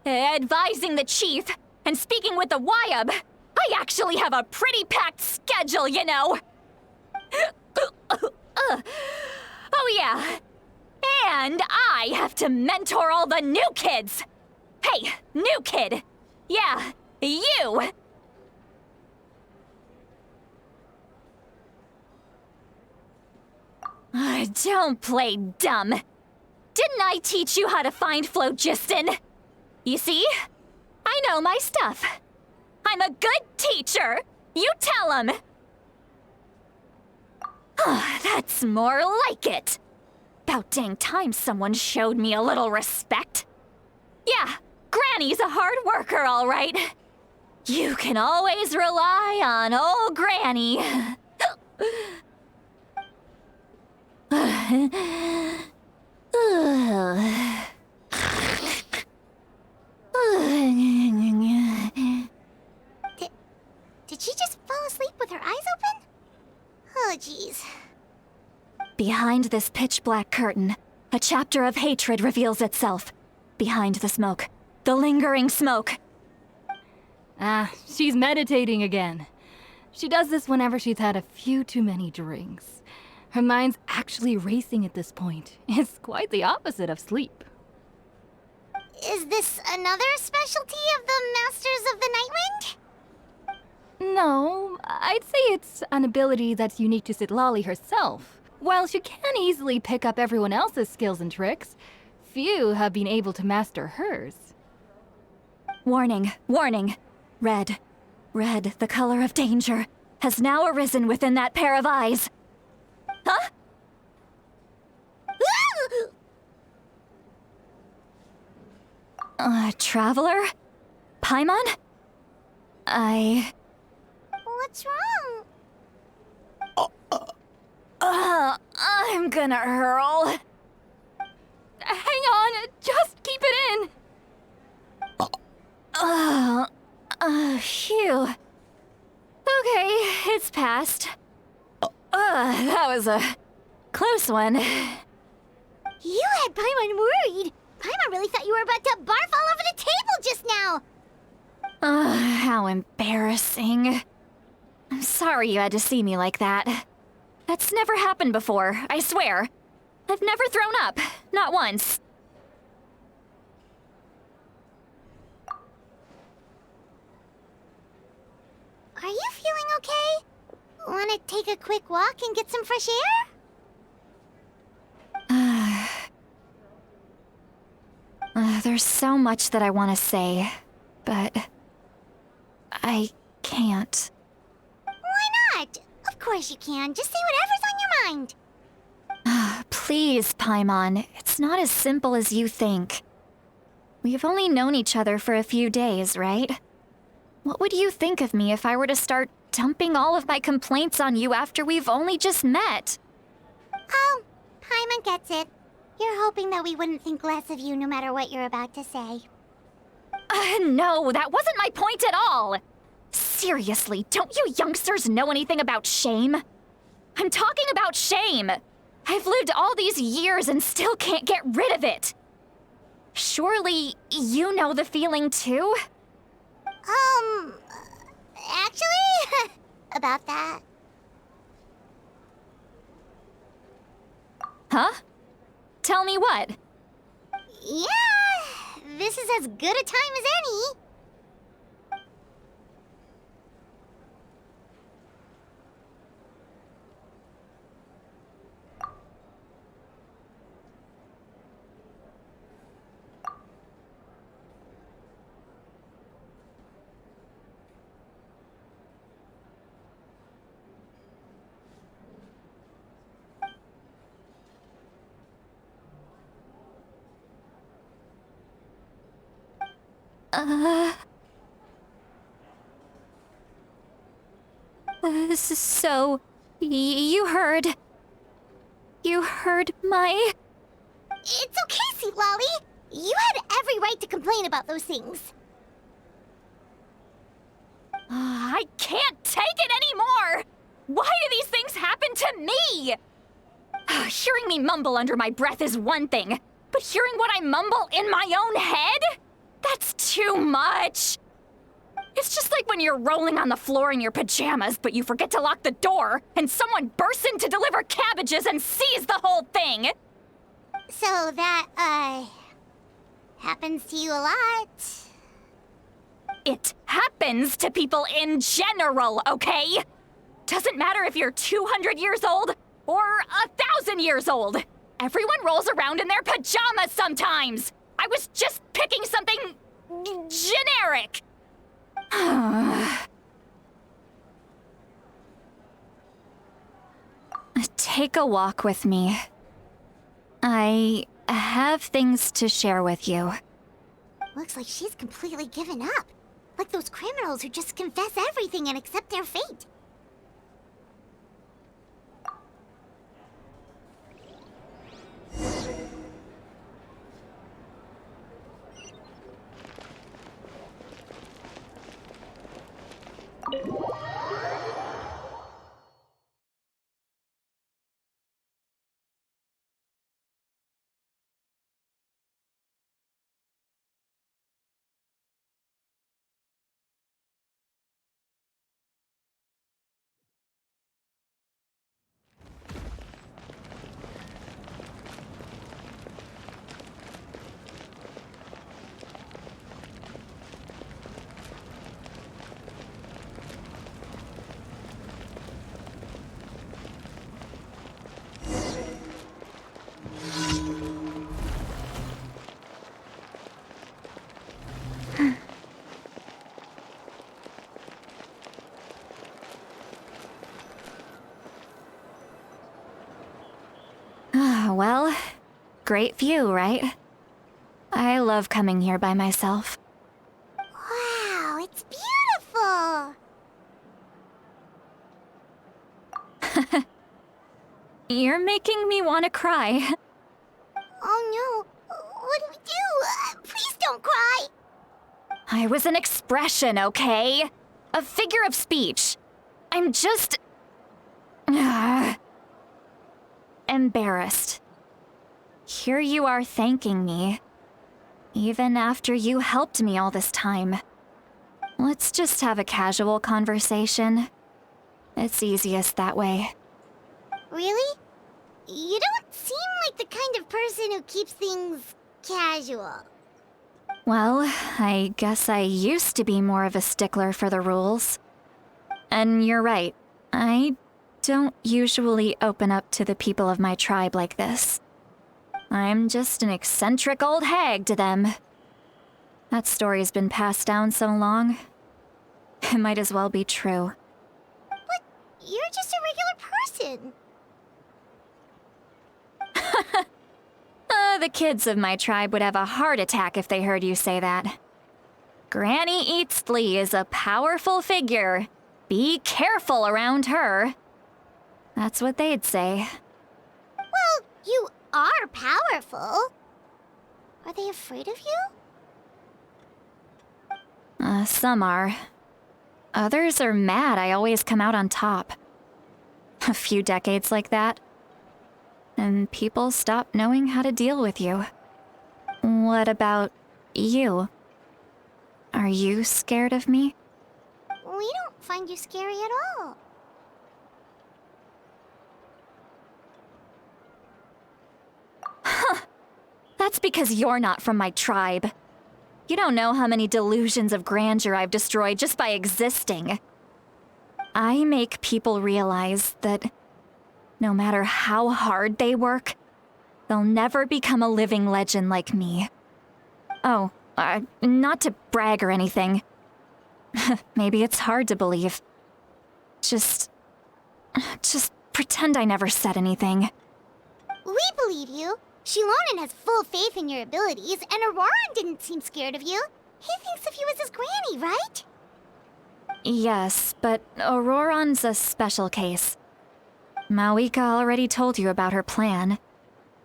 C: advising the chief, and speaking with the Wyab, I actually have a pretty packed schedule, you know. Oh yeah. And I have to mentor all the new kids. Hey, new kid. Yeah, you. Don't play dumb. Didn't I teach you how to find phlogiston? You see? I know my stuff. I'm a good teacher. You tell him. That's more like it. About dang time someone showed me a little respect. Yeah, Granny's a hard worker, all right. You can always rely on old Granny.
D: Did she just fall asleep with her eyes open? Oh, jeez.
C: Behind this pitch-black curtain, a chapter of hatred reveals itself. Behind the smoke. The lingering smoke.
H: She's meditating again. She does this whenever she's had a few too many drinks. Her mind's actually racing at this point. It's quite the opposite of sleep.
D: Is this another specialty of the Masters of the Nightwind?
H: No, I'd say it's an ability that's unique to Sitlali herself. While she can easily pick up everyone else's skills and tricks, few have been able to master hers.
C: Warning, warning. Red, the color of danger, has now arisen within that pair of eyes. Huh? Traveler? Paimon?
D: What's wrong?
C: gonna hurl.
H: Hang on, just keep it in.
C: Phew. Okay, it's passed. That was a close one.
D: You had Paimon worried. Paimon really thought you were about to barf all over the table just now.
C: How embarrassing. I'm sorry you had to see me like that. That's never happened before, I swear. I've never thrown up, not once.
D: Are you feeling okay? Want to take a quick walk and get some fresh air?
C: There's so much that I want to say, but I can't.
D: Why not? Of course you can. Just say whatever's on your mind.
C: Please, Paimon, it's not as simple as you think. We've only known each other for a few days, right? What would you think of me if I were to start dumping all of my complaints on you after we've only just met?
D: Oh, Paimon gets it. You're hoping that we wouldn't think less of you no matter what you're about to say.
C: No, that wasn't my point at all. Seriously, don't you youngsters know anything about shame? I'm talking about shame. I've lived all these years and still can't get rid of it. Surely you know the feeling too?
D: Actually, about that.
C: Huh? Tell me what?
D: Yeah, this is as good a time as any.
C: So, you heard... You heard my...
D: It's okay, Sweet Lolly. You had every right to complain about those things.
C: I can't take it anymore! Why do these things happen to me? Hearing me mumble under my breath is one thing, but hearing what I mumble in my own head? That's too much! It's just like when you're rolling on the floor in your pajamas, but you forget to lock the door, and someone bursts in to deliver cabbages and sees the whole thing!
D: So that, happens to you a lot.
C: It happens to people in general, okay? Doesn't matter if you're 200 years old or 1,000 years old. Everyone rolls around in their pajamas sometimes. I was just picking something generic. Take a walk with me. I have things to share with you.
D: Looks like she's completely given up. Like those criminals who just confess everything and accept their fate.
C: Well, great view, right? I love coming here by myself.
D: Wow, it's beautiful!
C: You're making me want to cry.
D: Oh no, what do we do? Please don't cry.
C: I was an expression, okay? A figure of speech. I'm just... embarrassed. Here you are thanking me, even after you helped me all this time. Let's just have a casual conversation. It's easiest that way.
D: Really? You don't seem like the kind of person who keeps things casual.
C: Well, I guess I used to be more of a stickler for the rules. And you're right, I don't usually open up to the people of my tribe like this. I'm just an eccentric old hag to them. That story's been passed down so long, it might as well be true.
D: But you're just a regular person.
C: The kids of my tribe would have a heart attack if they heard you say that. Granny Eatsley is a powerful figure. Be careful around her. That's what they'd say.
D: Well, you are powerful. Are they afraid of you?
C: Some are. Others are mad I always come out on top. A few decades like that, and people stop knowing how to deal with you. What about you? Are you scared of me?
D: We don't find you scary at all.
C: That's because you're not from my tribe. You don't know how many delusions of grandeur I've destroyed just by existing. I make people realize that no matter how hard they work, they'll never become a living legend like me. Oh, not to brag or anything. Maybe it's hard to believe. Just pretend I never said anything.
D: We believe you. Shilonen has full faith in your abilities, and Auroran didn't seem scared of you. He thinks of you as his granny, right?
C: Yes, but Auroran's a special case. Mawika already told you about her plan,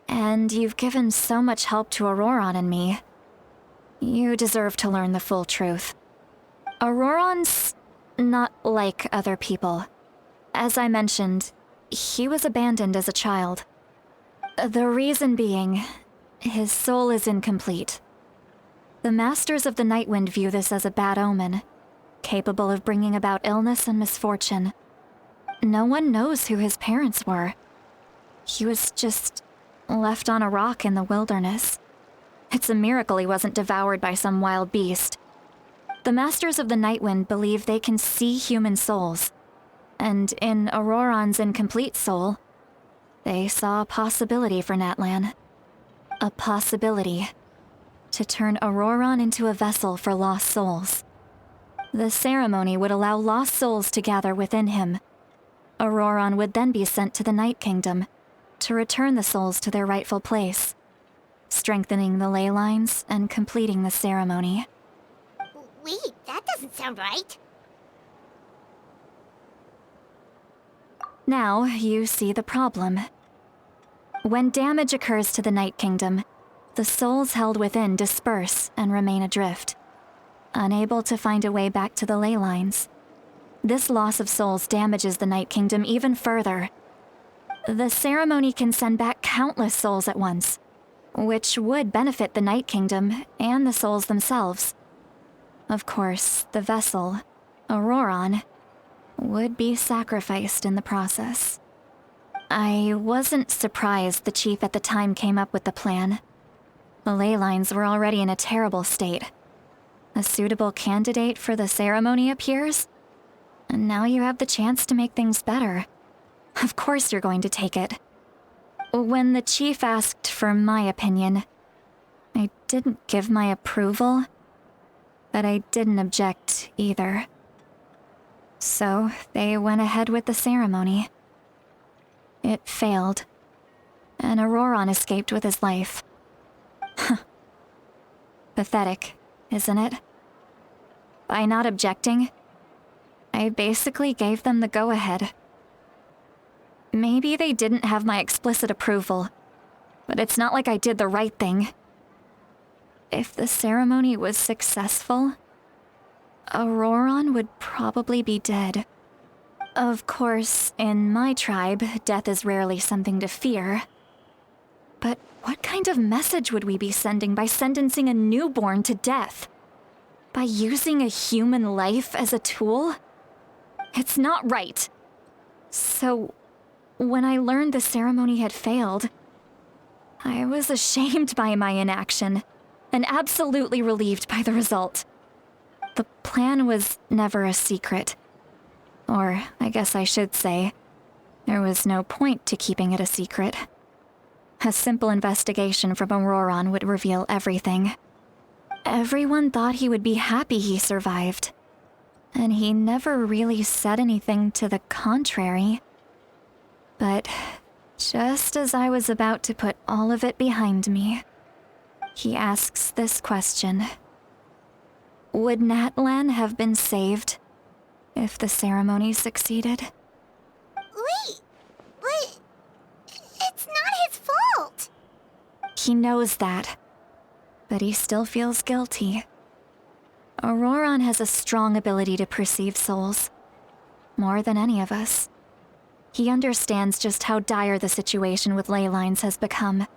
C: and you've given so much help to Auroran and me. You deserve to learn the full truth. Auroran's not like other people. As I mentioned, he was abandoned as a child. The reason being, his soul is incomplete. The Masters of the Nightwind view this as a bad omen, capable of bringing about illness and misfortune. No one knows who his parents were. He was just left on a rock in the wilderness. It's a miracle he wasn't devoured by some wild beast. The Masters of the Nightwind believe they can see human souls, and in Auroran's incomplete soul, they saw a possibility for Natlan. A possibility to turn Auroran into a vessel for lost souls. The ceremony would allow lost souls to gather within him. Auroran would then be sent to the Night Kingdom to return the souls to their rightful place, strengthening the ley lines and completing the ceremony.
D: Wait, that doesn't sound right.
C: Now you see the problem. When damage occurs to the Night Kingdom, the souls held within disperse and remain adrift, unable to find a way back to the ley lines. This loss of souls damages the Night Kingdom even further. The ceremony can send back countless souls at once, which would benefit the Night Kingdom and the souls themselves. Of course, the vessel, Auroran, would be sacrificed in the process. I wasn't surprised the chief at the time came up with the plan. The ley lines were already in a terrible state. A suitable candidate for the ceremony appears, and now you have the chance to make things better. Of course you're going to take it. When the chief asked for my opinion, I didn't give my approval, but I didn't object either. So they went ahead with the ceremony. It failed, and Auroran escaped with his life. Pathetic, isn't it? By not objecting, I basically gave them the go-ahead. Maybe they didn't have my explicit approval, but it's not like I did the right thing. If the ceremony was successful, Auroron would probably be dead. Of course, in my tribe, death is rarely something to fear. But what kind of message would we be sending by sentencing a newborn to death? By using a human life as a tool? It's not right. So, when I learned the ceremony had failed, I was ashamed by my inaction and absolutely relieved by the result. The plan was never a secret. Or, I guess I should say, there was no point to keeping it a secret. A simple investigation from Auroron would reveal everything. Everyone thought he would be happy he survived. And he never really said anything to the contrary. But just as I was about to put all of it behind me, he asks this question. Would Natlan have been saved if the ceremony succeeded?
D: Wait, but it's not his fault.
C: He knows that, but he still feels guilty. Auroron has a strong ability to perceive souls, more than any of us. He understands just how dire the situation with ley lines has become.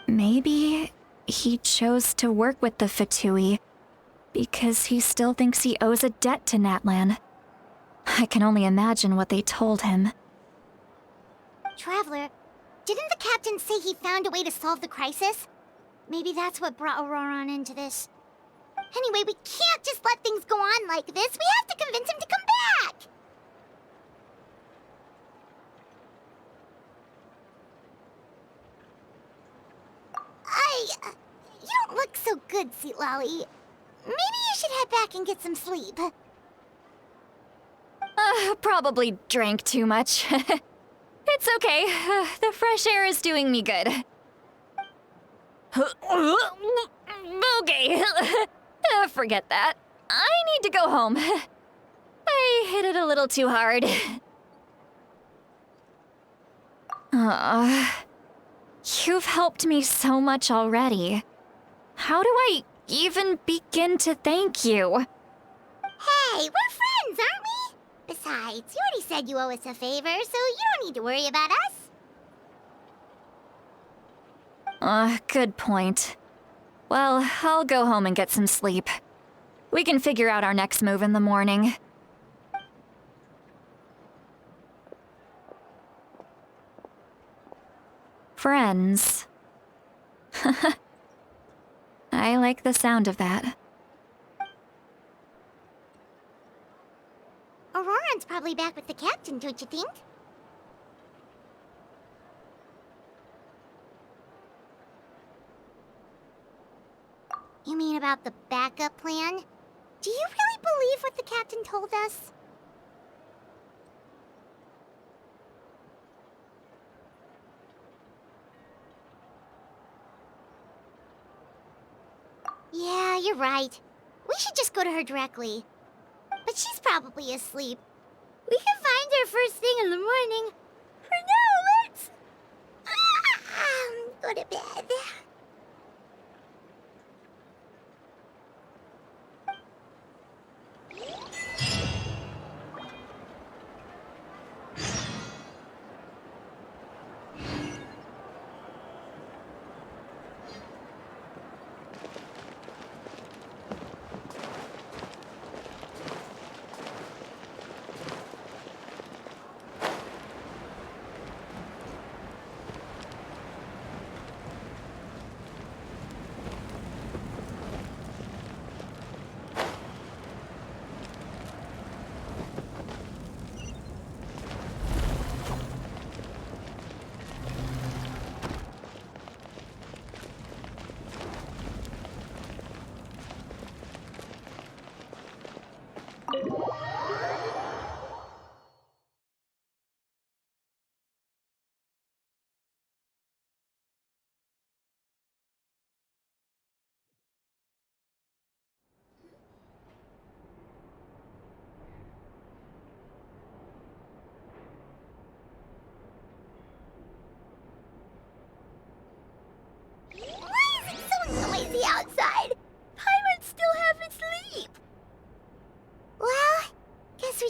C: Maybe he chose to work with the Fatui because he still thinks he owes a debt to Natlan. I can only imagine what they told him.
D: Traveler, didn't the captain say he found a way to solve the crisis? Maybe that's what brought Auroron into this. Anyway, we can't just let things go on like this. We have to convince him to come back! You don't look so good, Sweet Lolly. Maybe you should head back and get some sleep.
C: Probably drank too much. It's okay. The fresh air is doing me good. Okay. Forget that. I need to go home. I hit it a little too hard. You've helped me so much already. How do I even begin to thank you?
D: Hey, we're friends, aren't we? Besides, you already said you owe us a favor, so you don't need to worry about us.
C: Good point. Well, I'll go home and get some sleep. We can figure out our next move in the morning. Friends. I like the sound of that.
D: Auroron's probably back with the captain, don't you think? You mean about the backup plan? Do you really believe what the captain told us? Yeah, you're right. We should just go to her directly. But she's probably asleep. We can find her first thing in the morning. For now, let's... go to bed.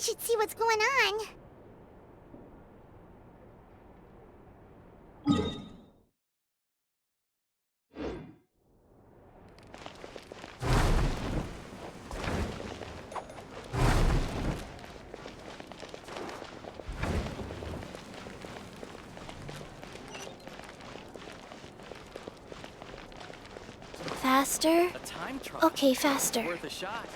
D: we should see what's going on.
I: Faster?
E: A time trial.
I: Okay, faster.
E: Worth a shot.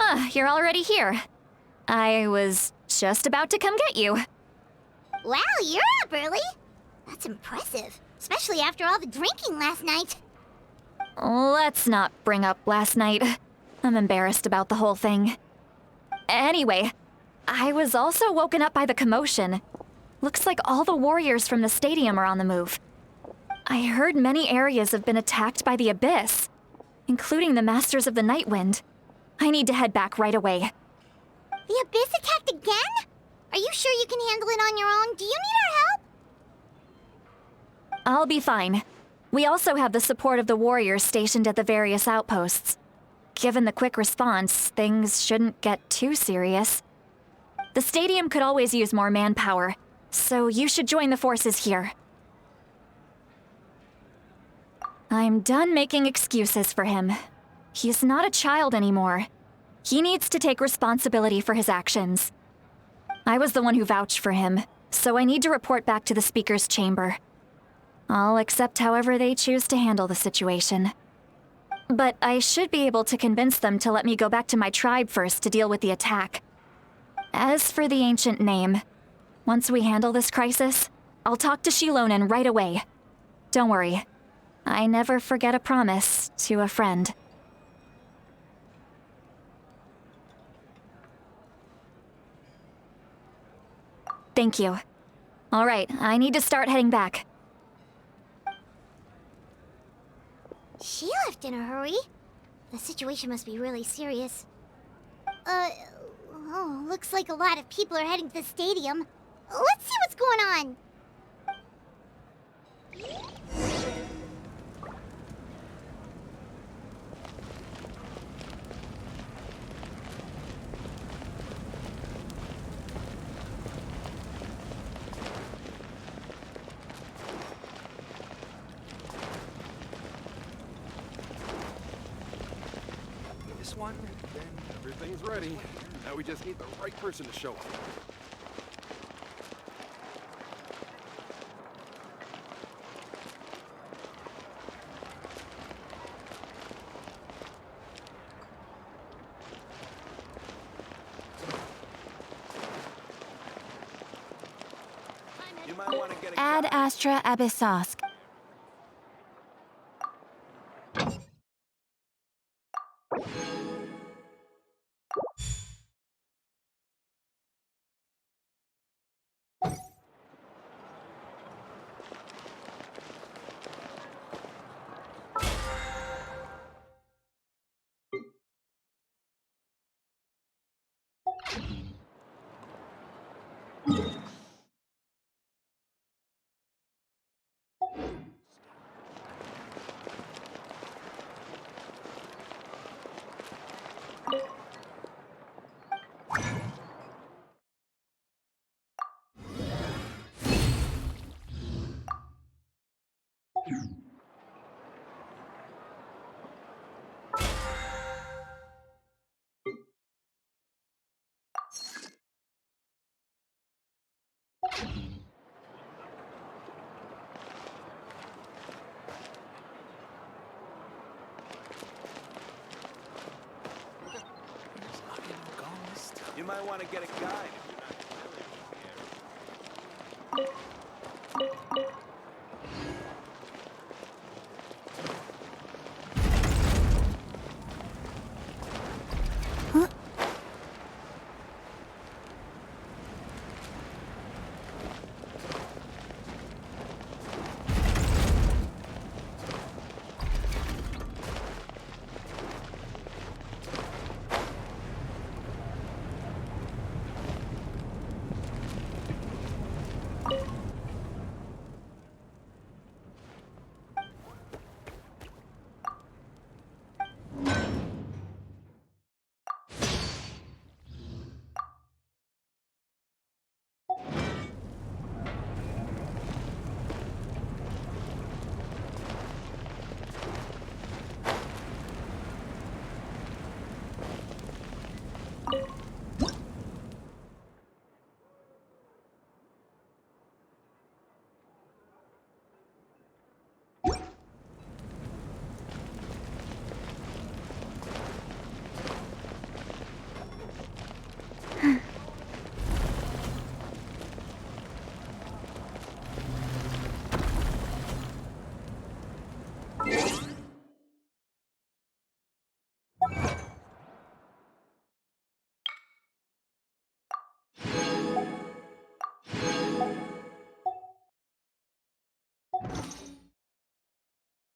C: Ah, you're already here. I was just about to come get you.
D: Wow, you're up early. That's impressive, especially after all the drinking last night.
C: Let's not bring up last night. I'm embarrassed about the whole thing. Anyway, I was also woken up by the commotion. Looks like all the warriors from the stadium are on the move. I heard many areas have been attacked by the Abyss, including the Masters of the Nightwind. I need to head back right away.
D: The Abyss attacked again? Are you sure you can handle it on your own? Do you need our help?
C: I'll be fine. We also have the support of the warriors stationed at the various outposts. Given the quick response, things shouldn't get too serious. The stadium could always use more manpower, so you should join the forces here. I'm done making excuses for him. He's not a child anymore. He needs to take responsibility for his actions. I was the one who vouched for him, so I need to report back to the Speaker's chamber. I'll accept however they choose to handle the situation. But I should be able to convince them to let me go back to my tribe first to deal with the attack. As for the ancient name, once we handle this crisis, I'll talk to Shilonen right away. Don't worry. I never forget a promise to a friend. Thank you. All right, I need to start heading back.
D: She left in a hurry. The situation must be really serious. Oh, looks like a lot of people are heading to the stadium. Let's see what's going on.
J: This one, then everything's ready. Now we just need the right person to show up. You might want to get a
I: Ad Astra Abyssosk.
J: You might want to get a guide.